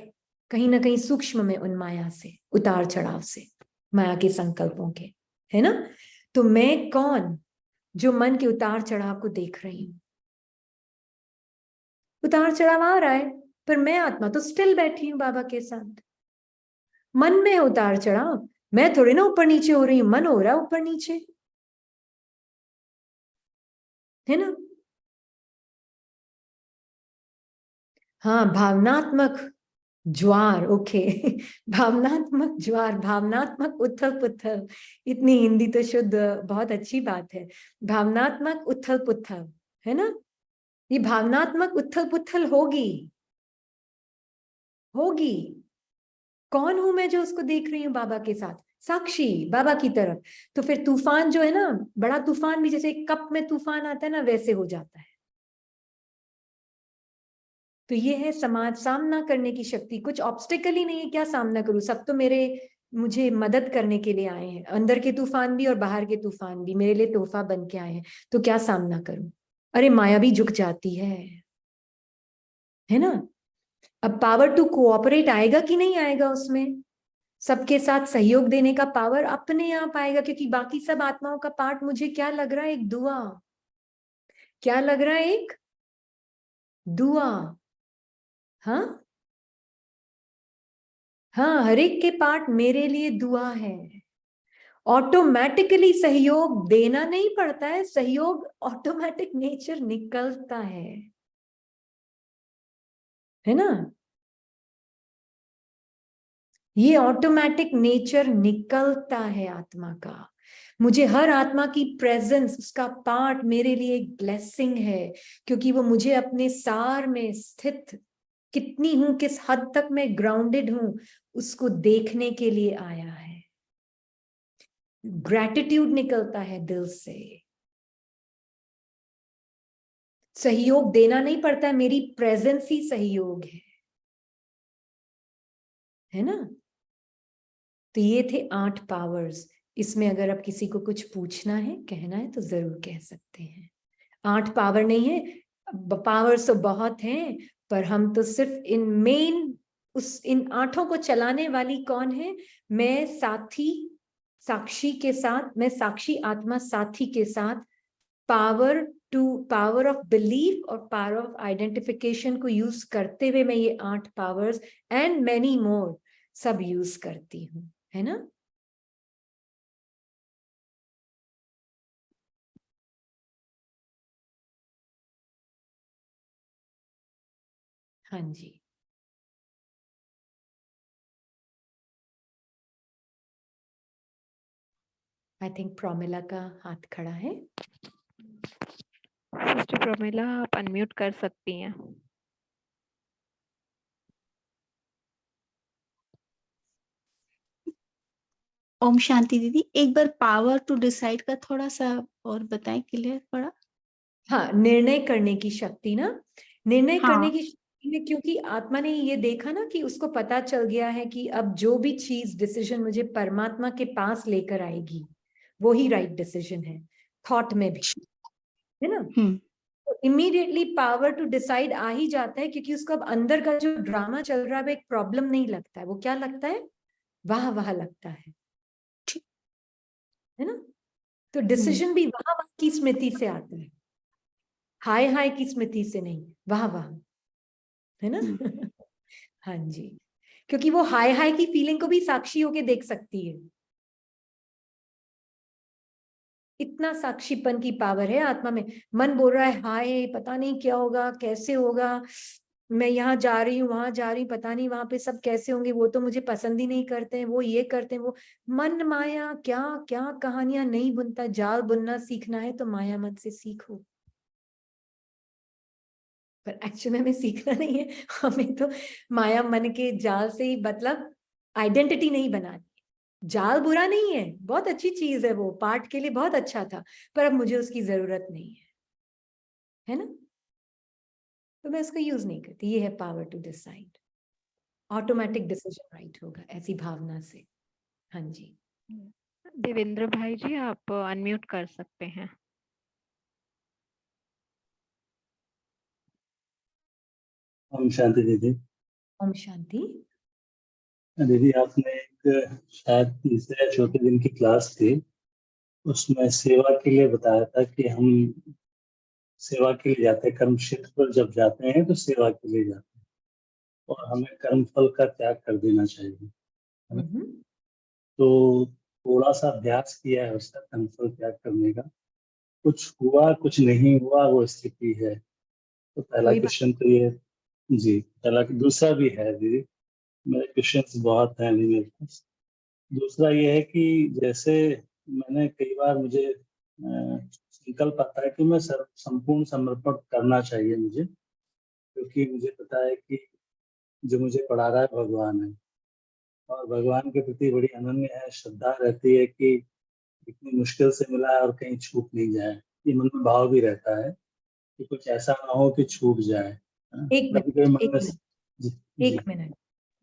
कहीं ना कहीं सूक्ष्म में उन माया से, उतार चढ़ाव से, माया के संकल्पों के, है ना। तो मैं कौन जो मन के उतार चढ़ाव को देख रही हूं। उतार चढ़ाव आ रहा है पर मैं आत्मा तो स्टिल बैठी हूं बाबा के साथ। मन में है उतार चढ़ाव, मैं थोड़ी ना ऊपर नीचे हो रही हूं, मन हो रहा है ऊपर नीचे, है ना। हाँ, भावनात्मक ज्वार, ओके। भावनात्मक ज्वार, भावनात्मक उथल पुथल, इतनी हिंदी तो शुद्ध, बहुत अच्छी बात है। भावनात्मक उथल पुथल, है ना। ये भावनात्मक उथल पुथल होगी, होगी। कौन हूं मैं जो उसको देख रही हूँ बाबा के साथ, साक्षी बाबा की तरफ। तो फिर तूफान जो है ना, बड़ा तूफान भी जैसे एक कप में तूफान आता है ना, वैसे हो जाता है। तो ये है समाज सामना करने की शक्ति। कुछ ऑब्स्टिकल ही नहीं है, क्या सामना करूं, सब तो मेरे, मुझे मदद करने के लिए आए हैं। अंदर के तूफान भी और बाहर के तूफान भी मेरे लिए तोहफा बन के आए हैं। तो क्या सामना करूं। अरे माया भी झुक जाती है ना। अब पावर टू कोऑपरेट आएगा कि नहीं आएगा उसमें, सबके साथ सहयोग देने का पावर अपने आप आएगा, क्योंकि बाकी सब आत्माओं का पार्ट मुझे क्या लग रहा है, एक दुआ, क्या लग रहा है, एक दुआ। हाँ, हाँ, हर एक के पार्ट मेरे लिए दुआ है। ऑटोमेटिकली सहयोग देना नहीं पड़ता है, सहयोग ऑटोमेटिक नेचर निकलता है ना। ये ऑटोमेटिक नेचर निकलता है आत्मा का। मुझे हर आत्मा की प्रेजेंस, उसका पार्ट मेरे लिए एक ब्लेसिंग है, क्योंकि वो मुझे अपने सार में स्थित कितनी हूं, किस हद तक मैं ग्राउंडेड हूं, उसको देखने के लिए आया है। ग्रैटिट्यूड निकलता है दिल से। सहयोग देना नहीं पड़ता है, मेरी प्रेजेंस ही सहयोग है ना। तो ये थे 8 पावर्स। इसमें अगर आप किसी को कुछ पूछना है, कहना है, तो जरूर कह सकते हैं। 8 पावर नहीं है, पावर्स तो बहुत हैं, पर हम तो सिर्फ इन मेन, उस इन 8 को चलाने वाली कौन है, मैं साथी, साक्षी के साथ, मैं साक्षी आत्मा साथी के साथ power to, power of belief और पावर ऑफ आइडेंटिफिकेशन को यूज करते हुए मैं ये 8 पावर्स एंड मेनी मोर सब यूज करती हूँ, है ना। हाँ जी। आई थिंक प्रोमिला का हाथ खड़ा है। सिस्टर प्रोमिला, आप अनम्यूट कर सकती हैं। ओम शांति दीदी, एक बार पावर टू डिसाइड का थोड़ा सा और बताएं क्लियर थोड़ा। हाँ, निर्णय करने की शक्ति ना, निर्णय करने हाँ। की शक्ति में, क्योंकि आत्मा ने ये देखा ना कि उसको पता चल गया है कि अब जो भी चीज डिसीजन मुझे परमात्मा के पास लेकर आएगी वो ही राइट डिसीजन है, थॉट में भी, है ना। तो इमीडिएटली पावर टू डिसाइड आ ही जाता है, क्योंकि उसको अब अंदर का जो ड्रामा चल रहा है वो एक प्रॉब्लम नहीं लगता है, वो क्या लगता है, वाह वाह लगता है ना। तो डिसीजन भी वाह वाह की स्मृति से आता है, हाय हाय की स्मृति से नहीं, वाह वाह, है ना। हाँ जी, क्योंकि वो हाय हाय की फीलिंग को भी साक्षी होके देख सकती है। इतना साक्षीपन की पावर है आत्मा में। मन बोल रहा है हाय, पता नहीं क्या होगा, कैसे होगा, मैं यहाँ जा रही हूँ, वहां जा रही हूँ, पता नहीं वहां पे सब कैसे होंगे, वो तो मुझे पसंद ही नहीं करते हैं, वो ये करते हैं, वो मन माया क्या क्या कहानियां नहीं बुनता। जाल बुनना सीखना है तो माया मत से सीखो, पर एक्चुअली हमें सीखना नहीं है, हमें तो माया मन के जाल से ही, मतलब आइडेंटिटी नहीं बनानी। जाल बुरा नहीं है, बहुत अच्छी चीज है, वो पार्ट के लिए बहुत अच्छा था, पर अब मुझे उसकी जरूरत नहीं है ना। तो मैं उसको यूज नहीं करती। ये है power to decide, automatic decision right होगा ऐसी भावना से। हाँ जी। देवेंद्र भाई जी, आप अनम्यूट कर सकते हैं। ओम शांति दीदी। ओम शांति। दीदी आपने एक शायद तीसरे या चौथे दिन की क्लास थी, उसमें सेवा के लिए बताया था कि हम सेवा के लिए जाते हैं, कर्म क्षेत्र पर जब जाते हैं तो सेवा के लिए जाते हैं और हमें कर्म फल का त्याग कर देना चाहिए, है ना? हम्म, तो थोड़ा सा अभ्यास किया है उसका, कर्म फल त्याग करने का। कुछ हुआ कुछ नहीं हुआ वो स्थिति है। तो पहला कोई बात क्वेश्चन तो ये। जी, पहला। दूसरा भी है दीदी, मेरे क्वेश्चंस बहुत हैं अभी मेरे पास। दूसरा ये है कि जैसे मैंने कई बार मुझे संकल्प आता है कि मैं संपूर्ण समर्पण करना चाहिए मुझे, क्योंकि मुझे पता है कि जो मुझे पढ़ा रहा है भगवान है और भगवान के प्रति बड़ी अनन्य है, श्रद्धा रहती है कि इतनी मुश्किल से मिला है और कहीं छूट नहीं जाए। ये मन में भाव भी रहता है कि कुछ ऐसा ना हो कि छूट जाए, है ना? एक कभी कभी मिनट, मन एक में। मिनट, जी। एक जी। मिनट।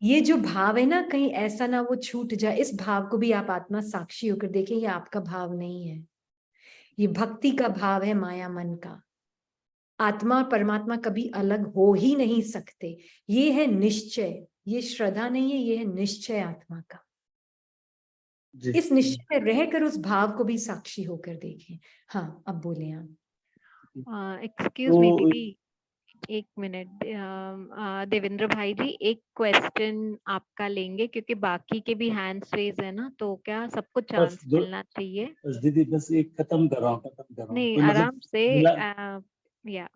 ये जो भाव है ना, कहीं ऐसा ना वो छूट जाए, इस भाव को भी आप आत्मा साक्षी होकर देखें, ये आपका भाव नहीं है, ये भक्ति का भाव है, माया मन का। आत्मा और परमात्मा कभी अलग हो ही नहीं सकते। ये है निश्चय, ये श्रद्धा नहीं है, ये है निश्चय आत्मा का। जी। इस निश्चय में रहकर उस भाव को भी साक्षी होकर देखें। हाँ, अब बोले आप। एक्सक्यूज मी तो दीदी, एक मिनट। देवेंद्र भाई जी, एक क्वेश्चन आपका लेंगे क्योंकि बाकी के भी हैंड्स रेज है ना, तो क्या सबको बस चांस दो, मिलना चाहिए? बस दीदी बस एक खत्म कर रहा हूँ, खत्म कर रहा हूँ, नहीं, कोई मतलब आराम से। मिला। या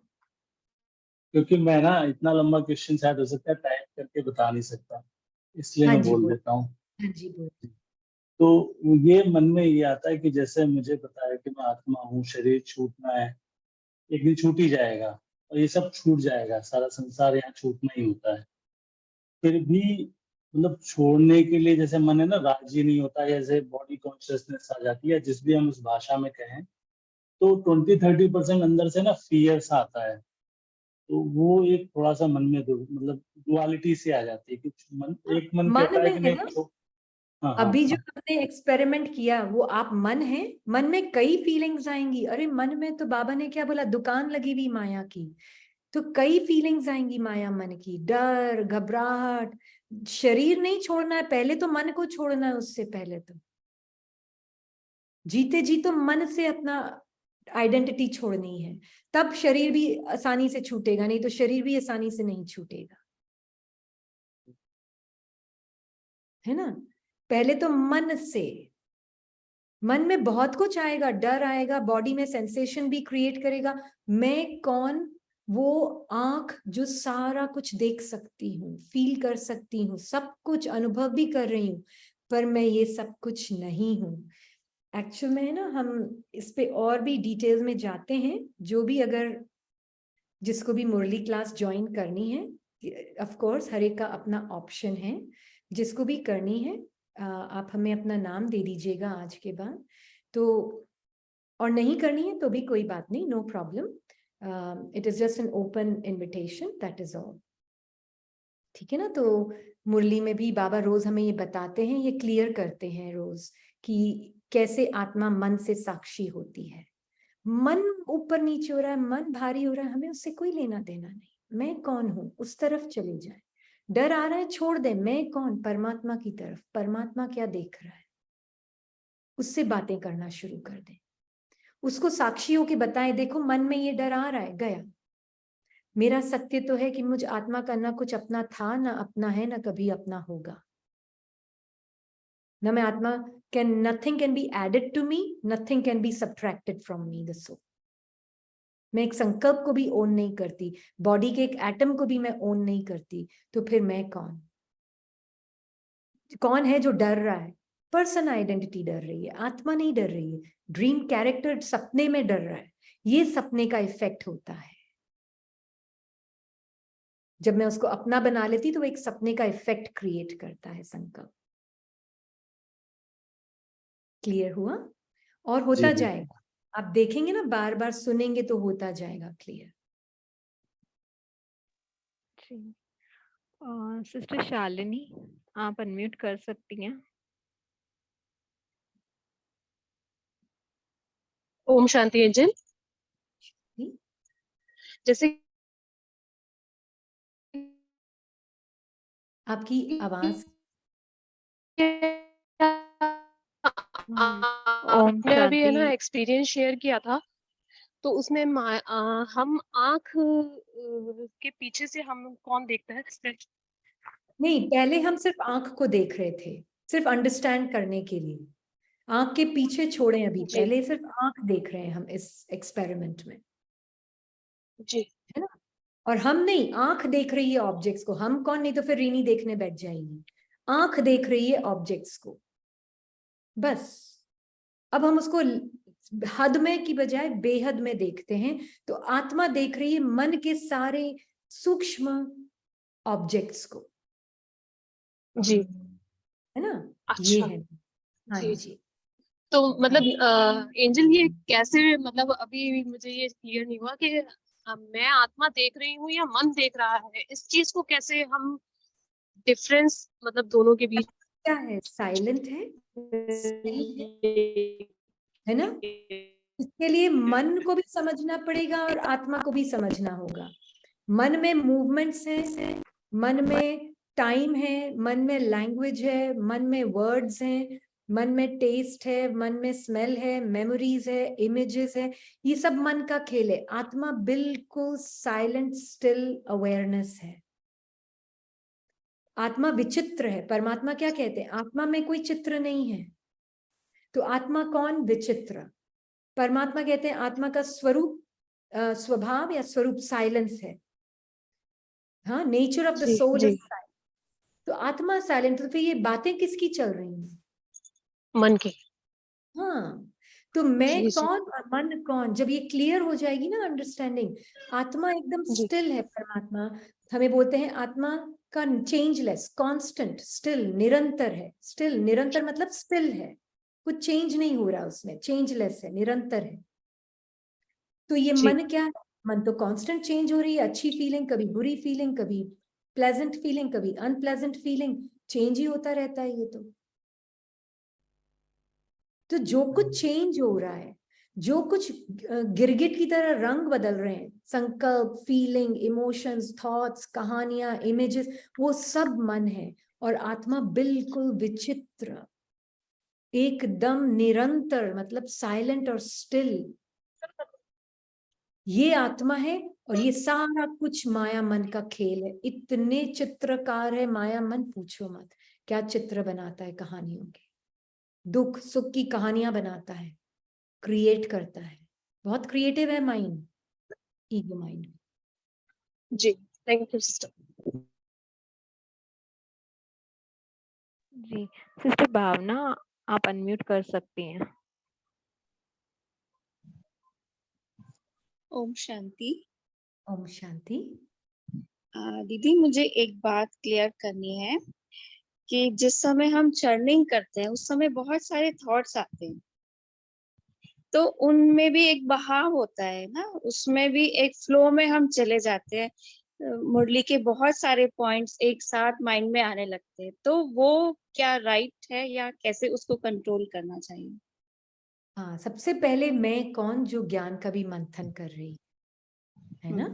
क्योंकि मैं ना इतना लंबा क्वेश्चन शायद हो सकता है टाइप करके बता नहीं सकता, इसलिए हाँ मैं जी बोल बोल, देता हूँ। हाँ जी बोल। तो ये मन में ये आता है कि जैसे मुझे पता है कि मैं आत्मा हूँ, शरीर छूटना है, एक दिन छूट ही जाएगा और ये सब छूट जाएगा, सारा संसार यहाँ छूटना ही होता है। फिर भी मतलब छोड़ने के लिए जैसे मन है ना, राजी नहीं होता, जैसे बॉडी कॉन्शियसनेस आ जाती है, जिस भी हम उस भाषा में कहें, तो 20-30% अंदर से ना फियर सा आता है। तो वो एक थोड़ा सा मन में मतलब डुअलिटी से आ जाती है कि मन, एक मन मन कहता है में कि है नहीं ना, हाँ हाँ अभी जो हाँ। आपने एक्सपेरिमेंट किया वो आप मन है, मन में कई फीलिंग्स आएंगी। अरे मन में तो बाबा ने क्या बोला, दुकान लगी हुई माया की, तो कई फीलिंग्स आएंगी माया मन की, डर, घबराहट। शरीर नहीं छोड़ना है, पहले तो मन को छोड़ना है। उससे पहले तो जीते जी तो मन से अपना आइडेंटिटी छोड़नी है, तब शरीर भी आसानी से छूटेगा, नहीं तो शरीर भी आसानी से नहीं छूटेगा, है ना। पहले तो मन से, मन में बहुत कुछ आएगा, डर आएगा, बॉडी में सेंसेशन भी क्रिएट करेगा। मैं कौन? वो आंख जो सारा कुछ देख सकती हूँ, फील कर सकती हूँ, सब कुछ अनुभव भी कर रही हूँ, पर मैं ये सब कुछ नहीं हूँ। एक्चुअल में है ना, हम इस पे और भी डिटेल्स में जाते हैं। जो भी अगर जिसको भी मुरली क्लास ज्वाइन करनी है, ऑफ कोर्स हर एक का अपना ऑप्शन है, जिसको भी करनी है आप हमें अपना नाम दे दीजिएगा आज के बाद। तो और नहीं करनी है तो भी कोई बात नहीं, no problem. It is just an open invitation, that is all. ठीक है ना। तो मुरली में भी बाबा रोज हमें ये बताते हैं, ये क्लियर करते हैं रोज कि कैसे आत्मा मन से साक्षी होती है। मन ऊपर नीचे हो रहा है, मन भारी हो रहा है, हमें उससे कोई लेना देना नहीं। मैं कौन हूं, उस तरफ चले जाए। डर आ रहा है, छोड़ दे, मैं कौन, परमात्मा की तरफ, परमात्मा क्या देख रहा है, उससे बातें करना शुरू कर दे। उसको साक्षी होके बताएं, देखो मन में ये डर आ रहा है, गया। मेरा सत्य तो है कि मुझ आत्मा का ना कुछ अपना था, ना अपना है, ना कभी अपना होगा। ना मैं आत्मा can, nothing can be added to me, nothing can be subtracted from me the soul. मैं एक संकल्प को भी ओन नहीं करती, बॉडी के एक एटम को भी मैं ओन नहीं करती। तो फिर मैं कौन? कौन है जो डर रहा है? पर्सन आइडेंटिटी डर रही है, आत्मा नहीं डर रही है। ड्रीम कैरेक्टर सपने में डर रहा है, ये सपने का इफेक्ट होता है। जब मैं उसको अपना बना लेती तो वो एक सपने का इफेक्ट क्रिएट करता है संकल्प। क्लियर हुआ? और जी होता जी। जाएगा, आप देखेंगे ना, बार बार सुनेंगे तो होता जाएगा क्लियर। जी, सिस्टर शालिनी, आप अनम्यूट कर सकती हैं। ओम शांति एंजल। जैसे आपकी आवाज आपने अभी है ना शांति। एक्सपीरियंस शेयर किया था, तो उसमें हम आंख के पीछे से हम कौन देखता है? नहीं, पहले हम सिर्फ आंख को देख रहे थे, सिर्फ अंडरस्टैंड करने के लिए। आंख के पीछे छोड़ें अभी, जी। पहले सिर्फ आंख देख रहे हैं हम इस एक्सपेरिमेंट में, जी। है ना। और हम नहीं, आंख देख रही है ऑब्जेक्ट्स को, हम कौन, नहीं तो फिर रीनी देखने बैठ जाएंगी। आंख देख रही है ऑब्जेक्ट्स को, बस। अब हम उसको हद में की बजाय बेहद में देखते हैं। तो आत्मा देख रही है मन के सारे सूक्ष्म ऑब्जेक्ट्स को, जी। है ना। अच्छा। ये है। हाँ जी। जी। तो मतलब एंजल ये कैसे, मतलब अभी मुझे ये क्लियर नहीं हुआ कि मैं आत्मा देख रही हूँ या मन देख रहा है, इस चीज को कैसे हम डिफरेंस मतलब दोनों के बीच क्या है, साइलेंट है ना। इसके लिए मन को भी समझना पड़ेगा और आत्मा को भी समझना होगा। मन में मूवमेंट्स हैं, मन में टाइम है, मन में लैंग्वेज है, मन में वर्ड्स हैं, मन में टेस्ट है, मन में स्मेल है, मेमोरीज है, इमेजेस है। ये सब मन का खेल है। आत्मा बिल्कुल साइलेंट स्टिल अवेयरनेस है। आत्मा विचित्र है। परमात्मा क्या कहते हैं, आत्मा में कोई चित्र नहीं है। तो आत्मा कौन, विचित्र। परमात्मा कहते हैं आत्मा का स्वरूप, स्वभाव या स्वरूप साइलेंस है। हाँ, nature of the ji, soul ji. Is silence. तो आत्मा साइलेंट, तो फिर ये बातें किसकी चल रही हैं, मन की। हाँ। तो मैं जी, जी। कौन और मन कौन, जब ये क्लियर हो जाएगी ना अंडरस्टैंडिंग, आत्मा एकदम जी। स्टिल है। परमात्मा हमें बोलते हैं आत्मा का चेंजलेस, कांस्टेंट, स्टिल, निरंतर है। स्टिल, निरंतर मतलब स्टिल है, कुछ चेंज नहीं हो रहा उसमें, चेंजलेस है, निरंतर है। तो ये जी। मन क्या है, मन तो कांस्टेंट चेंज हो रही है। अच्छी फीलिंग, कभी बुरी फीलिंग, कभी प्लेजेंट फीलिंग, कभी अनप्लेजेंट फीलिंग, चेंज ही होता रहता है ये तो जो कुछ चेंज हो रहा है, जो कुछ गिरगिट की तरह रंग बदल रहे हैं, संकल्प, फीलिंग, इमोशंस, थॉट्स, कहानियां, इमेजेस, वो सब मन है। और आत्मा बिल्कुल विचित्र, एकदम निरंतर, मतलब साइलेंट और स्टिल, ये आत्मा है। और ये सारा कुछ माया मन का खेल है। इतने चित्रकार है माया मन, पूछो मत। क्या चित्र बनाता है कहानियों के, दुख सुख की कहानियां बनाता है, क्रिएट करता है। बहुत क्रिएटिव है माइंड, ईगो माइंड। जी, थैंक यू सिस्टर। जी सिस्टर भावना, आप अनम्यूट कर सकती हैं। ओम शांति। ओम शांति। दीदी मुझे एक बात क्लियर करनी है कि जिस समय हम चर्निंग करते हैं उस समय बहुत सारे थॉट्स आते हैं, तो उनमें भी एक बहाव होता है ना, उसमें भी एक फ्लो में हम चले जाते हैं। मुरली के बहुत सारे पॉइंट्स एक साथ माइंड में आने लगते हैं, तो वो क्या राइट है या कैसे उसको कंट्रोल करना चाहिए? हाँ, सबसे पहले मैं कौन, जो ज्ञान का भी मंथन कर रही है ना।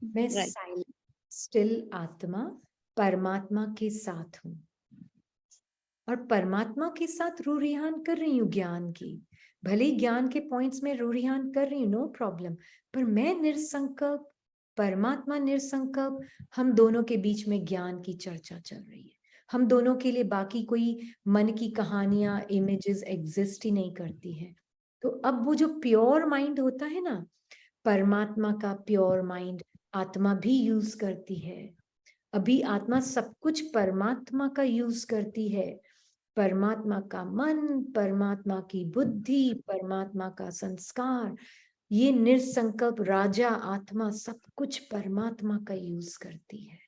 मैं राइट। साइलेंट स्टिल आत्मा परमात्मा के साथ हूँ, और परमात्मा के साथ रूरिहान कर रही हूँ ज्ञान की। भले ही ज्ञान के पॉइंट्स में रूरिहान कर रही हूँ, नो प्रॉब्लम, पर मैं निरसंकल्प, परमात्मा निरसंकल्प, हम दोनों के बीच में ज्ञान की चर्चा चल रही है। हम दोनों के लिए बाकी कोई मन की कहानियां, इमेजेस एग्जिस्ट ही नहीं करती है। तो अब वो जो प्योर माइंड होता है ना, परमात्मा का प्योर माइंड आत्मा भी यूज करती है। अभी आत्मा सब कुछ परमात्मा का यूज करती है। परमात्मा का मन, परमात्मा की बुद्धि, परमात्मा का संस्कार, ये निरसंकल्प राजा आत्मा सब कुछ परमात्मा का यूज करती है,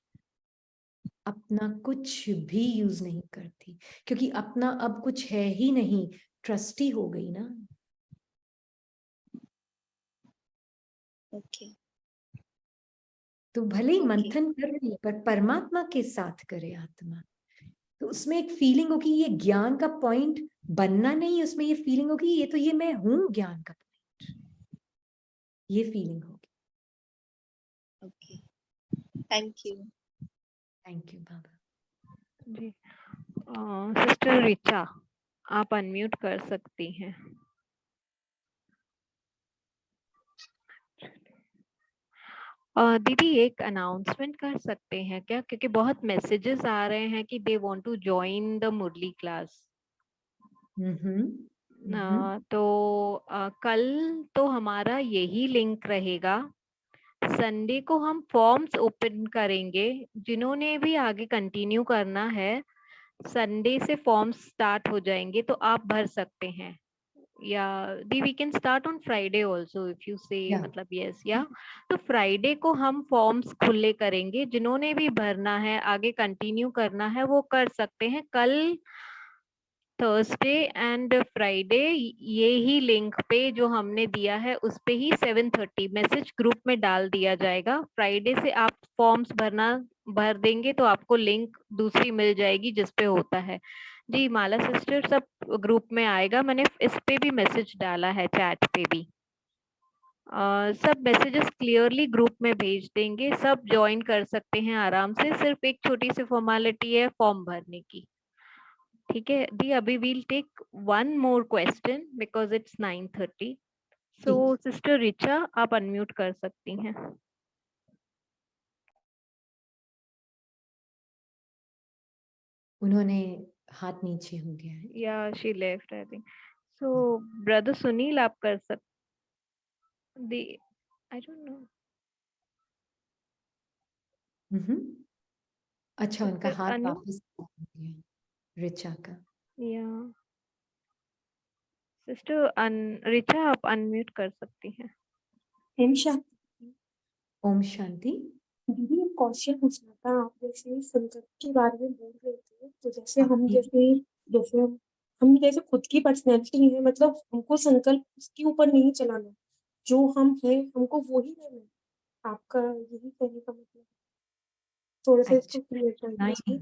अपना कुछ भी यूज नहीं करती, क्योंकि अपना अब कुछ है ही नहीं, ट्रस्टी हो गई ना। ओके। तो भले ही ओके। मंथन कर रही है, पर परमात्मा के साथ करे आत्मा, तो उसमें एक फीलिंग होगी, ये ज्ञान का पॉइंट बनना नहीं, उसमें ये फीलिंग होगी, ये तो ये मैं हूं ज्ञान का पॉइंट। ये फीलिंग होगी। Okay, thank you. Thank you Baba. जी सिस्टर रिचा, आप अनम्यूट कर सकती हैं। दीदी एक अनाउंसमेंट कर सकते हैं क्या, क्योंकि बहुत मैसेजेस आ रहे हैं कि they want to join the Murli class. तो कल तो हमारा यही लिंक रहेगा। संडे को हम फॉर्म्स ओपन करेंगे, जिन्होंने भी आगे कंटिन्यू करना है संडे से फॉर्म्स स्टार्ट हो जाएंगे, तो आप भर सकते हैं। या the we can start on Friday also if you say, Yeah. मतलब यस या तो फ्राइडे को हम फॉर्म्स खुले करेंगे, जिन्होंने भी भरना है आगे कंटिन्यू करना है वो कर सकते हैं। कल थर्सडे एंड फ्राइडे ये ही लिंक पे जो हमने दिया है उस पे ही 7:30 मैसेज ग्रुप में डाल दिया जाएगा। फ्राइडे से आप फॉर्म्स भर देंगे तो आपको लिंक दूसरी मिल जाएगी जिस पे होता है। जी माला सिस्टर, सब ग्रुप में आएगा, मैंने इस पे भी मैसेज डाला है, चैट पे भी। सब मैसेजेस क्लियरली ग्रुप में भेज देंगे, सब ज्वाइन कर सकते हैं आराम से। सिर्फ एक छोटी सी फॉर्मेलिटी है फॉर्म भरने की, ठीक है दी। अभी we'll take one more question because it's 9:30। So sister Richa, आप अनम्यूट कर सकती हैं। उन्होंने हाथ नीचे हो गया है। या she left I think. So brother Sunil, आप कर सकते, आई डोंट नो। अच्छा, उनका सिस्टर हाथ अनु, वापस हो गया, रिचा का। या सिस्टर रिचा, आप अनम्यूट कर सकती हैं। ओम शांति। ओम शांति। दीदी एक क्वेश्चन पूछना था। आप जैसे संकल्प के बारे में बोल रहे थे, तो जैसे हाँ, हम ठीक। जैसे हम जैसे खुद की पर्सनैलिटी है, मतलब हमको संकल्प उसके ऊपर नहीं चलाना, जो हम हैं हमको वो ही रहना है। आपका यही कहने का मतलब? थोड़ा सा इसको क्लियर कर दीजिए।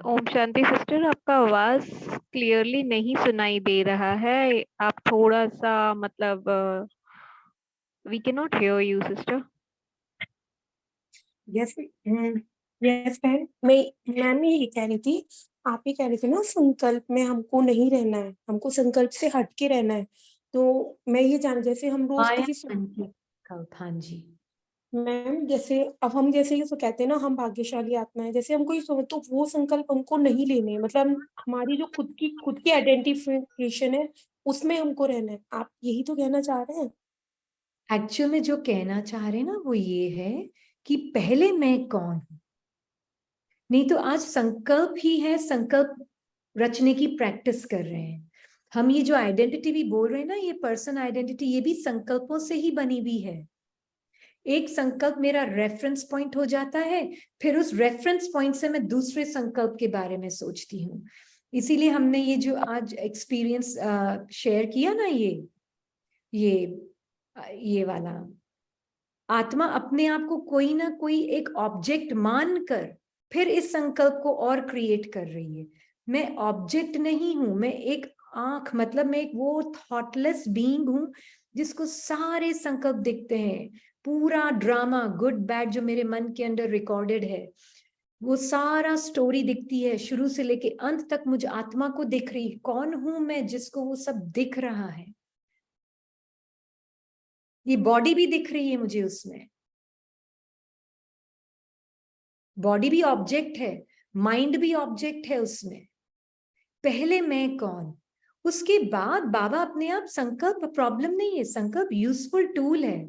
ओम शांति सिस्टर, आपका आवाज क्लियरली नहीं सुनाई दे रहा है, आप थोड़ा सा मतलब we can not hear you sister. Yes yes ma'am, ma'am यही कह रही थी, आप ही कह रही थी ना संकल्प में हमको नहीं रहना है, हमको संकल्प से हट के रहना है। तो मैं ये जान, जैसे हम रोज माया किसी मन की संकल्प, हाँ जी। मैम जैसे अब हम जैसे ये तो कहते हैं ना हम भाग्यशाली आत्मा है, जैसे हमको ये सोच, तो वो संकल्प हमको नहीं लेने, मतलब हमारी जो खुद की आइडेंटिफिकेशन है उसमें हमको रहना है। आप यही तो कहना चाह रहे हैं? एक्चुअल में जो कहना चाह रहे हैं ना वो ये है कि पहले मैं कौन हूं। नहीं तो आज संकल्प ही है, संकल्प रचने की प्रैक्टिस कर रहे हैं हम। ये जो आइडेंटिटी भी बोल रहे हैं ना, ये पर्सन आइडेंटिटी, ये भी संकल्पों से ही बनी हुई है। एक संकल्प मेरा रेफरेंस पॉइंट हो जाता है, फिर उस रेफरेंस पॉइंट से मैं दूसरे संकल्प के बारे में सोचती हूँ। इसीलिए हमने ये जो आज एक्सपीरियंस शेयर किया ना, ये वाला, आत्मा अपने आप को कोई ना कोई एक ऑब्जेक्ट मानकर फिर इस संकल्प को और क्रिएट कर रही है। मैं ऑब्जेक्ट नहीं हूं, मैं एक आंख, मतलब मैं एक वो थॉटलेस बीइंग हूं जिसको सारे संकल्प दिखते हैं। पूरा ड्रामा गुड बैड जो मेरे मन के अंदर रिकॉर्डेड है, वो सारा स्टोरी दिखती है शुरू से लेके अंत तक। मुझे आत्मा को दिख रही, कौन हूं मैं जिसको वो सब दिख रहा है। ये बॉडी भी दिख रही है मुझे, उसमें बॉडी भी ऑब्जेक्ट है, माइंड भी ऑब्जेक्ट है उसमें। पहले मैं कौन, उसके बाद बाबा अपने आप। संकल्प प्रॉब्लम नहीं है, संकल्प यूजफुल टूल है,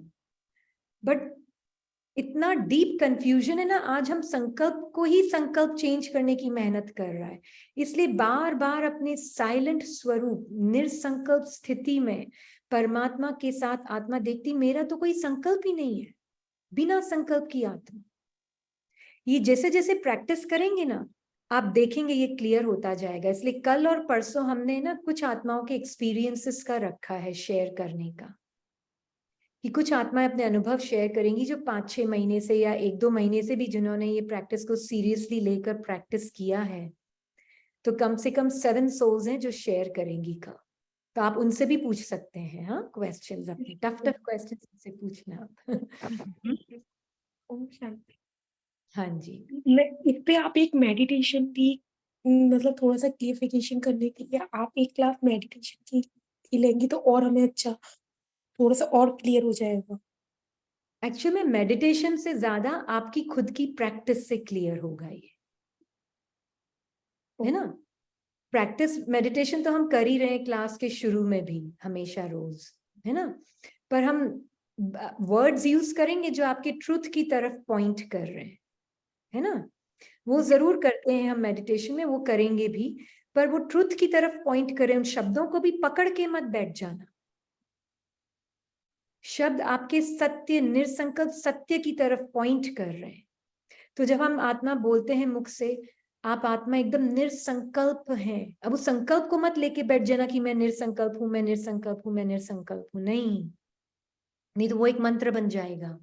बट इतना डीप कंफ्यूजन है ना आज। हम संकल्प को ही संकल्प चेंज करने की मेहनत कर रहा है। इसलिए बार बार अपने साइलेंट स्वरूप निर्संकल्प स्थिति में परमात्मा के साथ आत्मा देखती, मेरा तो कोई संकल्प ही नहीं है, बिना संकल्प की आत्मा। ये जैसे जैसे प्रैक्टिस करेंगे ना, आप देखेंगे ये क्लियर होता जाएगा। इसलिए कल और परसों हमने ना कुछ आत्माओं के एक्सपीरियंसेस का रखा है शेयर करने का, कि कुछ आत्माएं अपने अनुभव शेयर करेंगी जो 5-6 महीने से या 1-2 महीने से भी जिन्होंने ये प्रैक्टिस को सीरियसली लेकर प्रैक्टिस किया है। तो कम से कम 7 सोल्स हैं जो शेयर करेंगी कल। तो आप उनसे भी पूछ सकते हैं, हाँ, क्वेश्चंस अपने टफ क्वेश्चंस से पूछना आप। ओम शांति। हाँ जी, इस पे आप एक मेडिटेशन भी मतलब थोड़ा सा क्लियरिफिकेशन करने के लिए आप एक क्लास मेडिटेशन की लेंगी तो और हमें अच्छा थोड़ा सा और क्लियर हो जाएगा। एक्चुअली में मेडिटेशन से ज्यादा आपकी खुद की प्रैक्टिस से क्लियर होगा ये, है ना। प्रैक्टिस मेडिटेशन तो हम कर ही रहे हैं क्लास के शुरू में भी हमेशा रोज, है ना, पर हम वर्ड्स यूज करेंगे जो आपके ट्रुथ की तरफ पॉइंट कर रहे हैं, है ना। वो जरूर करते हैं हम मेडिटेशन में, वो करेंगे भी, पर वो ट्रुथ की तरफ पॉइंट करें। उन शब्दों को भी पकड़ के मत बैठ जाना। शब्द आपके सत्य, निरसंकल्प सत्य की तरफ पॉइंट कर रहे हैं। तो जब हम आत्मा बोलते हैं मुख से, आप आत्मा एकदम निरसंकल्प हैं। अब उस संकल्प को मत लेके बैठ जाना कि मैं निरसंकल्प हूं, मैं निरसंकल्प हूं, मैं निरसंकल्प हूं। नहीं तो वो एक मंत्र बन जाएगा।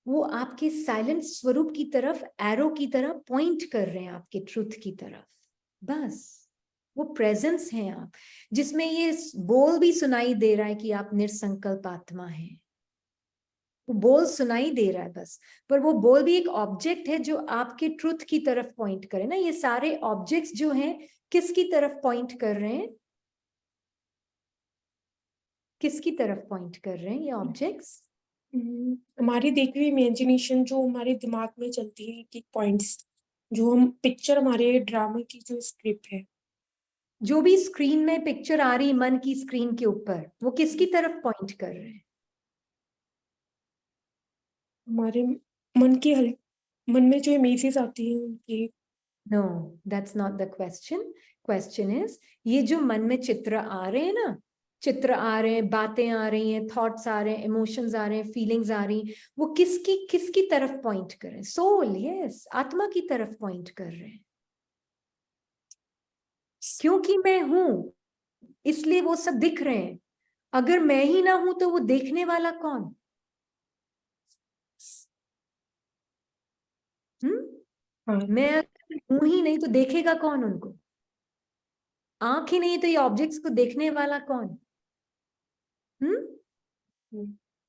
वो आपके साइलेंट स्वरूप की तरफ, एरो की तरह पॉइंट कर रहे हैं, आपके ट्रुथ की तरफ। बस वो प्रेजेंस है आप, जिसमें ये बोल भी सुनाई दे रहा है कि आप निरसंकल्प आत्मा हैं। वो बोल सुनाई दे रहा है बस, पर वो बोल भी एक ऑब्जेक्ट है जो आपके ट्रुथ की तरफ पॉइंट करे ना। ये सारे ऑब्जेक्ट्स जो हैं किसकी तरफ पॉइंट कर रहे हैं? किसकी तरफ पॉइंट कर रहे हैं ये ऑब्जेक्ट्स? हमारी देखी हुई इमेजिनेशन जो हमारे दिमाग में चलती है, एक पॉइंट्स जो हम पिक्चर, हमारे ड्रामे की जो स्क्रिप्ट है, जो भी स्क्रीन में पिक्चर आ रही मन की स्क्रीन के ऊपर, वो किसकी तरफ पॉइंट कर रहे हैं? हमारे मन में जो इमेजेस आती हैं उनकी। No, that's not the question. Question is, ये जो मन में चित्र आ रहे हैं ना, चित्र आ रहे हैं, बातें आ रही हैं, थॉट्स आ रहे हैं, इमोशंस आ रहे हैं, फीलिंग्स आ रही हैं, वो किसकी तरफ पॉइंट कर रहे हैं? सोल, यस, आत्मा की तरफ पॉइंट कर रहे हैं। क्योंकि मैं हूं इसलिए वो सब दिख रहे हैं। अगर मैं ही ना हूं तो वो देखने वाला कौन? हाँ, मैं हूं ही नहीं तो देखेगा कौन उनको? आंख ही नहीं तो ये ऑब्जेक्ट्स को देखने वाला कौन?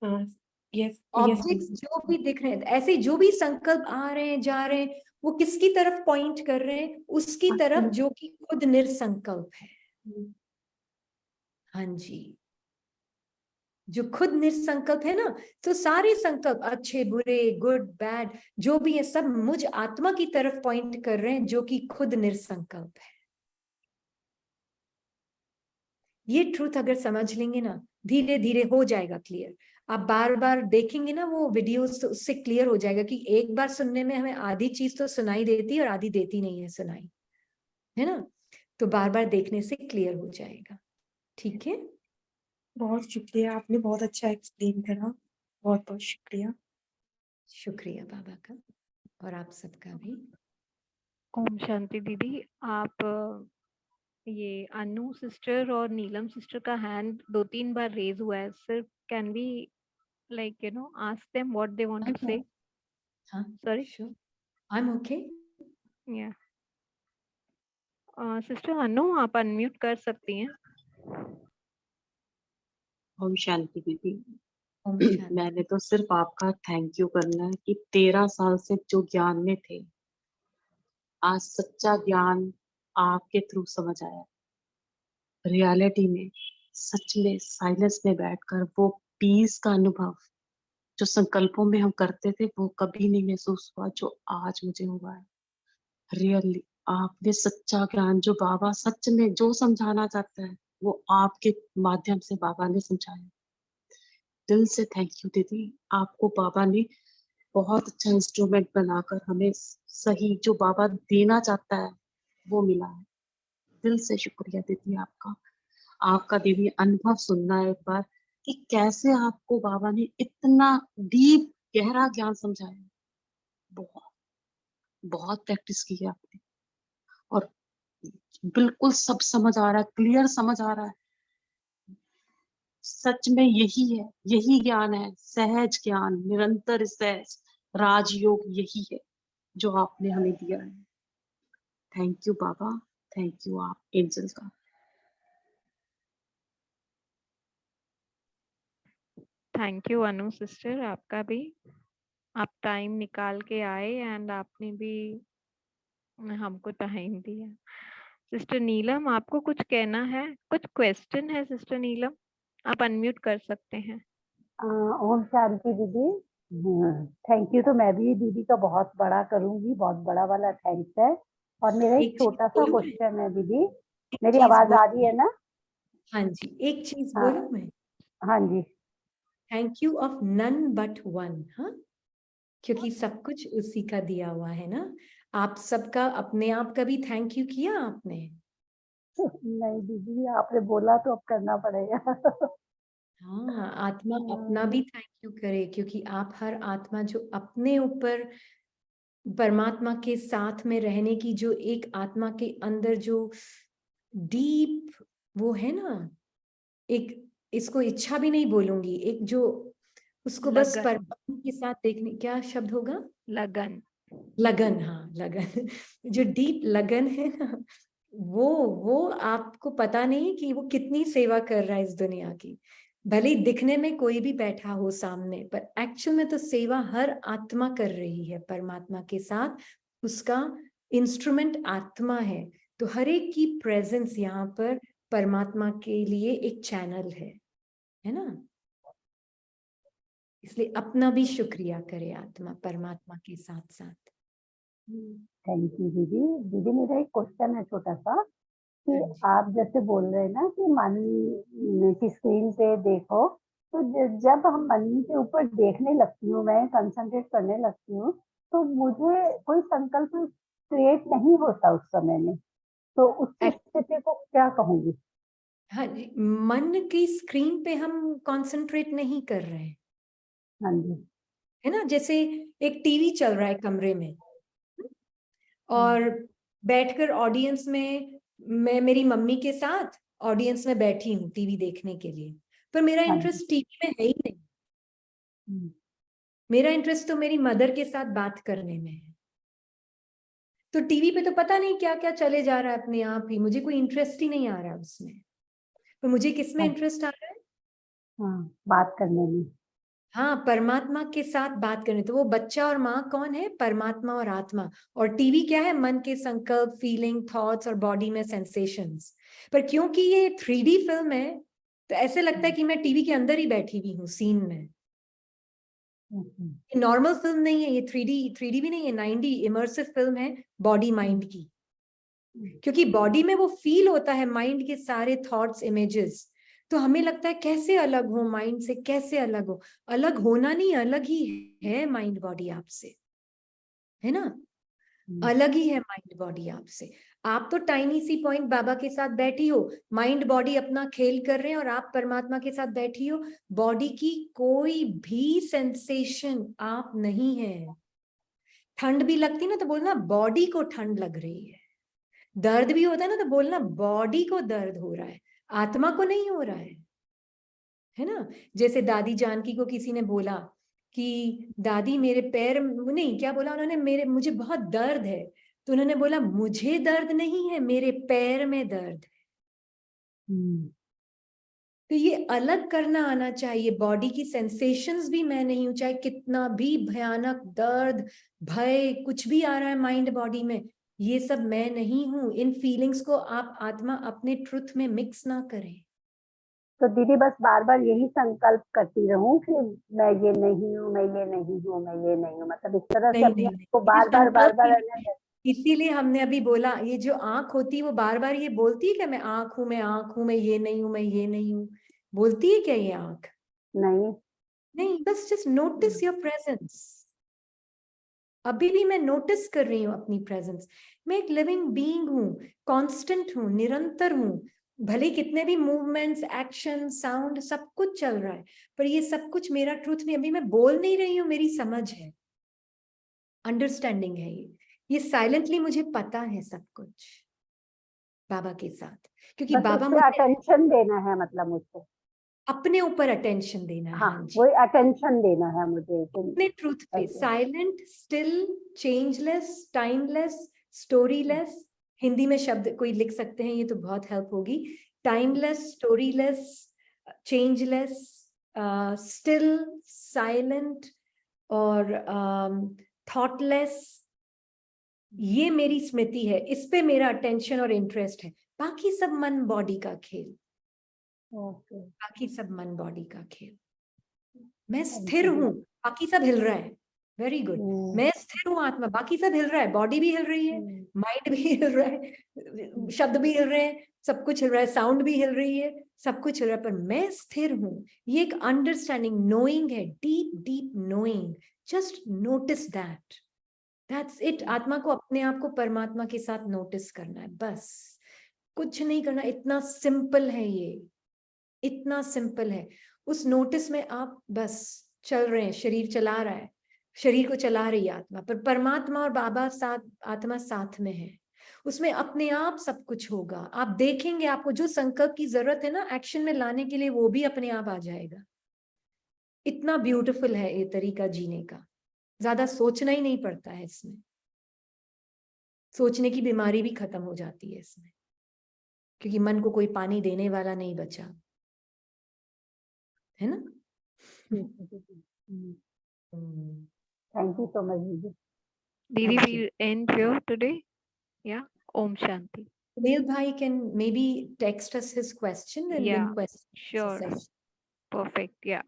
हाँ, यस, ऑब्जेक्ट्स जो भी दिख रहे हैं, ऐसे जो भी संकल्प आ रहे हैं, जा रहे हैं, वो किसकी तरफ पॉइंट कर रहे हैं? उसकी तरफ जो कि खुद निरसंकल्प है। हाँ जी, जो खुद निरसंकल्प है ना, तो सारे संकल्प, अच्छे बुरे, गुड बैड, जो भी है, सब मुझ आत्मा की तरफ पॉइंट कर रहे हैं जो कि खुद निरसंकल्प है। ये ट्रूथ अगर समझ लेंगे ना, धीरे धीरे हो जाएगा क्लियर। आप बार बार देखेंगे ना वो वीडियोस, तो उससे क्लियर हो जाएगा कि एक बार सुनने में हमें आधी चीज तो सुनाई देती है और आधी देती नहीं है सुनाई, है ना। तो बार बार देखने से क्लियर हो जाएगा। ठीक है, बहुत शुक्रिया, आपने बहुत अच्छा एक्सप्लेन करा, बहुत बहुत शुक्रिया। शुक्रिया बाबा का, और आप सबका भी। ओम शांति दीदी। आप ये अनु सिस्टर और नीलम सिस्टर का हैंड 2-3 बार रेज हुआ है sir. Can we like ask them what they want to say? हाँ, Sorry. sure, I'm okay. Yeah. Sister Anu, आप अनम्यूट कर सकती हैं। ओम शांति दीदी। ओम शांति। मैंने तो सिर्फ आपका थैंक यू करना है कि 13 साल से जो ज्ञान में थे, आज सच्चा ज्ञान आपके थ्रू समझ आया। रियलिटी में, सच में, साइलेंस में बैठकर वो पीस का अनुभव जो संकल्पों में हम करते थे, वो कभी नहीं महसूस हुआ जो आज मुझे हुआ है। रियली आपने सच्चा ज्ञान, जो बाबा सच में जो समझाना चाहता है, वो आपके माध्यम से बाबा ने समझाया। दिल से थैंक यू दीदी। आपको बाबा ने बहुत अच्छा इंस्ट्रूमेंट बनाकर हमें सही जो बाबा देना चाहता है वो मिला है। दिल से शुक्रिया दीदी आपका। आपका दीदी अनुभव सुनना है एक बार कि कैसे आपको बाबा ने इतना डीप गहरा ज्ञान समझाया। बहुत बहुत प्रैक्टिस की है आपने और बिल्कुल सब समझ आ रहा है, क्लियर समझ आ रहा है। सच में यही है, यही ज्ञान है, सहज ज्ञान, निरंतर सहज राजयोग, यही है जो आपने हमें दिया है। Thank you Baba, thank you आप एंजल का। थैंक यू अनु सिस्टर, आपका भी, आप टाइम निकाल के आए एंड आपने भी हमको टाइम दिया। सिस्टर नीलम, आपको कुछ कहना है, कुछ क्वेश्चन है सिस्टर नीलम, आप अनम्यूट कर सकते हैं। ओम शांति दीदी। Thank you. तो मैं भी दीदी का बहुत बड़ा करूंगी, बहुत बड़ा वाला थैंक्स है। और मेरा एक एक चीज छोटा सा बोलूं मैं? क्वेश्चन है दीदी। एक मेरी चीज आवाज आ बोलूं रही है ना? हाँ जी, एक चीज हाँ बोलूं मैं? हाँ जी। Thank you of none but one. हाँ, क्योंकि सब कुछ उसी का दिया हुआ है ना। आप सबका अपने आप का भी थैंक यू किया आपने? नहीं दीदी, आपने बोला तो अब करना पड़ेगा। हाँ, आत्मा अपना भी थैंक यू करे, क्योंकि आप हर आत्मा जो अपने ऊपर परमात्मा के साथ में रहने की, जो एक आत्मा के अंदर जो डीप वो है ना, एक, इसको इच्छा भी नहीं बोलूंगी, एक जो उसको बस लगन। परमात्मा के साथ देखने, क्या शब्द होगा? लगन। लगन, हाँ लगन। जो डीप लगन है ना, वो आपको पता नहीं कि वो कितनी सेवा कर रहा है इस दुनिया की। भले ही दिखने में कोई भी बैठा हो सामने, पर एक्चुअल में तो सेवा हर आत्मा कर रही है परमात्मा के साथ। उसका इंस्ट्रूमेंट आत्मा है, तो हर एक की प्रेजेंस यहाँ पर परमात्मा के लिए एक चैनल है ना। इसलिए अपना भी शुक्रिया करे आत्मा परमात्मा के साथ साथ। थैंक यू दीदी। दीदी मेरा एक क्वेश्चन है छोटा सा, कि हाँ जी। आप जैसे बोल रहे हैं ना कि मन की स्क्रीन पे देखो, तो जब हम मन के ऊपर देखने लगती हूँ, मैं कंसंट्रेट करने लगती हूँ, तो मुझे कोई संकल्प क्रिएट नहीं होता उस समय में। तो उस स्थिति को क्या कहूंगी? हाँ जी, मन की स्क्रीन पे हम कंसंट्रेट नहीं कर रहे हैं, हाँ जी। है ना। जैसे एक टीवी चल रहा है कमरे में, और बैठकर ऑडियंस में, मैं मेरी मम्मी के साथ ऑडियंस में बैठी हूँ टीवी देखने के लिए, पर मेरा हाँ जी। इंटरेस्ट टीवी में है ही नहीं। मेरा इंटरेस्ट तो मेरी मदर के साथ बात करने में है। तो टीवी पे तो पता नहीं क्या क्या चले जा रहा है अपने आप ही, मुझे कोई इंटरेस्ट ही नहीं आ रहा उसमें। तो मुझे किसमें हाँ, इंटरेस्ट आ रहा है? हाँ, बात करने में। हाँ, परमात्मा के साथ बात करने। तो वो बच्चा और माँ कौन है? परमात्मा और आत्मा। और टीवी क्या है? मन के संकल्प, फीलिंग, थॉट्स और बॉडी में सेंसेशंस। पर क्योंकि ये 3D फिल्म है, तो ऐसे लगता है कि मैं टीवी के अंदर ही बैठी हुई हूँ सीन में। ये नॉर्मल फिल्म नहीं है, ये 3D भी नहीं है, 9D इमर्सिव फिल्म है बॉडी माइंड की। क्योंकि बॉडी में वो फील होता है माइंड के सारे थॉट्स, इमेजेस। तो हमें लगता है कैसे अलग हो माइंड से, कैसे अलग हो। अलग होना नहीं, अलग ही है माइंड बॉडी आपसे, है ना। अलग ही है माइंड बॉडी आपसे। आप तो टाइनी सी पॉइंट बाबा के साथ बैठी हो, माइंड बॉडी अपना खेल कर रहे हैं, और आप परमात्मा के साथ बैठी हो। बॉडी की कोई भी सेंसेशन आप नहीं है। ठंड भी लगती ना तो बोलना बॉडी को ठंड लग रही है। दर्द भी होता है ना तो बोलना बॉडी को दर्द हो रहा है, आत्मा को नहीं हो रहा है ना। जैसे दादी जानकी को किसी ने बोला कि दादी मेरे पैर, नहीं क्या बोला उन्होंने, मुझे बहुत दर्द है। तो उन्होंने बोला मुझे दर्द नहीं है, मेरे पैर में दर्द है। तो ये अलग करना आना चाहिए। बॉडी की सेंसेशंस भी मैं नहीं हूं, चाहे कितना भी भयानक दर्द, भय कुछ भी आ रहा है माइंड बॉडी में, ये सब मैं नहीं हूं। इन फीलिंग्स को आप आत्मा अपने ट्रुथ में मिक्स ना करें। तो दीदी बस बार बार यही संकल्प करती रहूं कि मैं ये नहीं हूँ, मैं ये नहीं हूँ, मैं ये नहीं हूँ, मतलब इस तरह से नहीं अपने नहीं आप को नहीं, बार बार संकल्प इसीलिए हमने अभी बोला, ये जो आंख होती है वो बार बार ये बोलती है कि मैं आंख हूं, मैं आंख हूं, मैं ये नहीं हूं, मैं ये नहीं हूं। बोलती है क्या ये आंख? नहीं। नहीं, बस जस्ट नोटिस योर प्रेजेंस। अभी भी मैं नोटिस कर रही हूँ अपनी प्रेजेंस। मैं एक लिविंग बीइंग हूँ, कांस्टेंट हूँ, निरंतर हूँ। भले कितने भी मूवमेंट्स, एक्शन, साउंड सब कुछ चल रहा है, पर ये सब कुछ मेरा ट्रूथ नहीं। अभी मैं बोल नहीं रही हूँ, मेरी समझ है, अंडरस्टैंडिंग है ये साइलेंटली मुझे पता है सब कुछ बाबा के साथ। क्योंकि बस बाबा उस पे मुझे अटेंशन देना है, मतलब मुझको अपने ऊपर अटेंशन देना है। हाँ, हाँ जी, वही अटेंशन देना है मुझे अपने ट्रूथ पे, silent, still, changeless, timeless, storyless. Hindi में शब्द कोई लिख सकते हैं, ये तो बहुत हेल्प होगी। टाइमलेस, स्टोरीलेस, चेंजलेस, स्टिल, साइलेंट और थॉटलेस, ये मेरी स्मृति है, इस पे मेरा अटेंशन और इंटरेस्ट है। बाकी सब मन बॉडी का खेल, ओके, बाकी सब मन बॉडी का खेल। मैं स्थिर हूँ, बाकी सब हिल रहा है। Very good. मैं स्थिर हूँ आत्मा, बाकी सब हिल रहा है, बॉडी भी हिल रही है, माइंड भी हिल रहा है, शब्द भी हिल रहे हैं, सब कुछ हिल रहा है, साउंड भी हिल रही है, सब कुछ हिल रहा है, पर मैं स्थिर हूँ। ये एक अंडरस्टैंडिंग, नोइंग है, deep deep knowing. Just notice that, that's it. आत्मा को, अपने आप को परमात्मा के साथ नोटिस करना है, बस कुछ नहीं करना। इतना सिंपल है ये, इतना सिंपल है। उस नोटिस में आप बस चल रहे हैं, शरीर चला रहा है, शरीर को चला रही है आत्मा, पर परमात्मा और बाबा साथ, आत्मा साथ में है। उसमें अपने आप सब कुछ होगा। आप देखेंगे, आपको जो संकल्प की जरूरत है ना एक्शन में लाने के लिए, वो भी अपने आप आ जाएगा। इतना ब्यूटीफुल है ये तरीका जीने का। ज्यादा सोचना ही नहीं पड़ता है इसमें, सोचने की बीमारी भी खत्म हो जाती है इसमें, क्योंकि मन को कोई पानी देने वाला नहीं बचा है ना। थैंक यू सो मच दीदी। Didi, Thank you. we'll end here today. Yeah. Om Shanti. Sunil Bhai can maybe text us his question and Yeah, then question sure. session. Perfect. Yeah.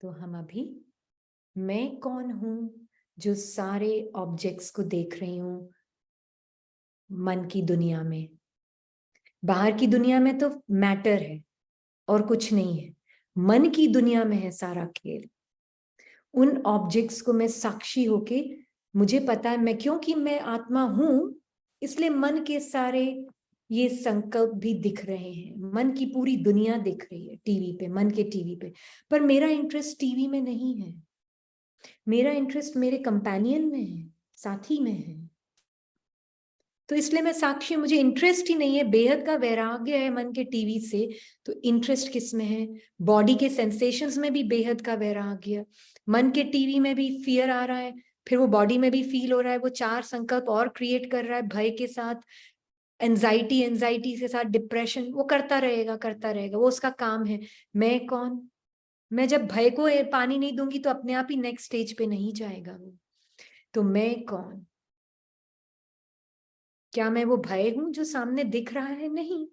तो हम अभी मैं कौन हूं जो सारे ऑब्जेक्ट्स को देख रही हूं मन की दुनिया में। बाहर की दुनिया में तो मैटर है और कुछ नहीं है, मन की दुनिया में है सारा खेल। उन ऑब्जेक्ट्स को मैं साक्षी होके, मुझे पता है मैं, क्योंकि मैं आत्मा हूं, इसलिए मन के सारे ये संकल्प भी दिख रहे हैं, मन की पूरी दुनिया दिख रही है टीवी पे, मन के टीवी पे। पर मेरा इंटरेस्ट टीवी में नहीं है, मेरा इंटरेस्ट मेरे कंपेनियन में है, साथी में है। तो इसलिए मैं साक्षी, मुझे इंटरेस्ट ही नहीं है, बेहद का वैराग्य है मन के टीवी से। तो इंटरेस्ट किस में है? बॉडी के सेंसेशंस में भी बेहद का वैराग्य, मन के टीवी में भी फियर आ रहा है, फिर वो बॉडी में भी फील हो रहा है, वो चार संकल्प और क्रिएट कर रहा है, भय के साथ, एंजाइटी के साथ, डिप्रेशन, वो करता रहेगा करता रहेगा, वो उसका काम है। मैं कौन? मैं जब भय को पानी नहीं दूंगी तो अपने आप ही नेक्स्ट स्टेज पे नहीं जाएगा वो। तो मैं कौन? क्या मैं वो भय हूं जो सामने दिख रहा है? नहीं,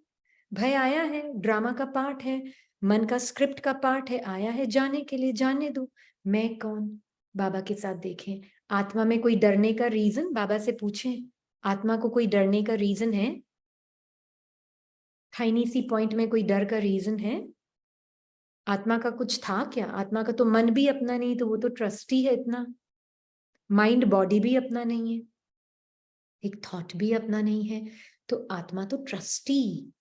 भय आया है, ड्रामा का पार्ट है, मन का स्क्रिप्ट का पार्ट है, आया है जाने के लिए, जाने दो। मैं कौन? बाबा के साथ देखें, आत्मा में कोई डरने का रीजन? बाबा से पूछें, आत्मा को कोई डरने का रीजन है? टाइनी सी पॉइंट में कोई डर का रीजन है? आत्मा का कुछ था क्या? आत्मा का तो मन भी अपना नहीं, तो वो तो ट्रस्टी है इतना। माइंड बॉडी भी अपना नहीं है, एक थॉट भी अपना नहीं है, तो आत्मा तो ट्रस्टी।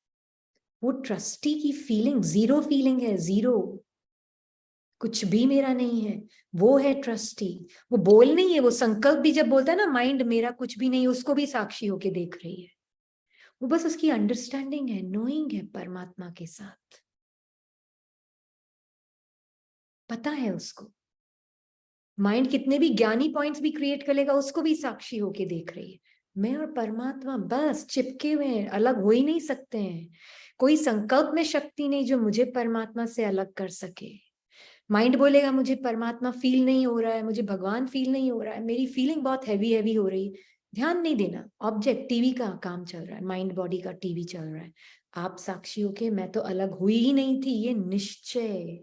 वो ट्रस्टी की फीलिंग जीरो फीलिंग है, जीरो, कुछ भी मेरा नहीं है, वो है ट्रस्टी। वो बोल नहीं है, वो संकल्प भी जब बोलता है ना, माइंड मेरा कुछ भी नहीं, उसको भी साक्षी होके देख रही है। वो बस उसकी अंडरस्टैंडिंग है, नोइंग है परमात्मा के साथ, पता है उसको। माइंड कितने भी ज्ञानी पॉइंट्स भी क्रिएट कर लेगा, उसको भी साक्षी होके देख रही है। मैं और परमात्मा बस चिपके हुए हैं, अलग हो ही नहीं सकते हैं। कोई संकल्प में शक्ति नहीं जो मुझे परमात्मा से अलग कर सके। माइंड बोलेगा मुझे परमात्मा फील नहीं हो रहा है, मुझे भगवान फील नहीं हो रहा है, मेरी फीलिंग बहुत हैवी हैवी हो रही है। ध्यान नहीं देना, ऑब्जेक्ट टीवी का काम चल रहा है, माइंड बॉडी का टीवी चल रहा है। आप साक्षी होके मैं तो अलग हुई ही नहीं थी, ये निश्चय।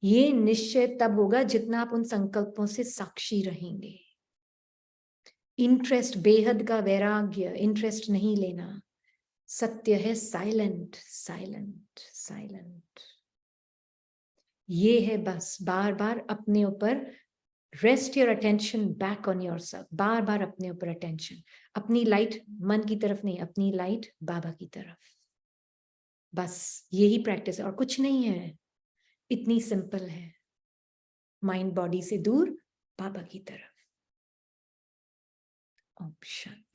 ये निश्चय तब होगा जितना आप उन संकल्पों से साक्षी रहेंगे। इंटरेस्ट, बेहद का वैराग्य, इंटरेस्ट नहीं लेना। सत्य है साइलेंट साइलेंट साइलेंट। ये है बस, बार बार अपने ऊपर rest your attention back on yourself, बार बार अपने ऊपर अटेंशन, अपनी लाइट मन की तरफ नहीं, अपनी लाइट बाबा की तरफ। बस यही प्रैक्टिस है और कुछ नहीं है, इतनी सिंपल है। माइंड बॉडी से दूर, बाबा की तरफ। ओम शांति।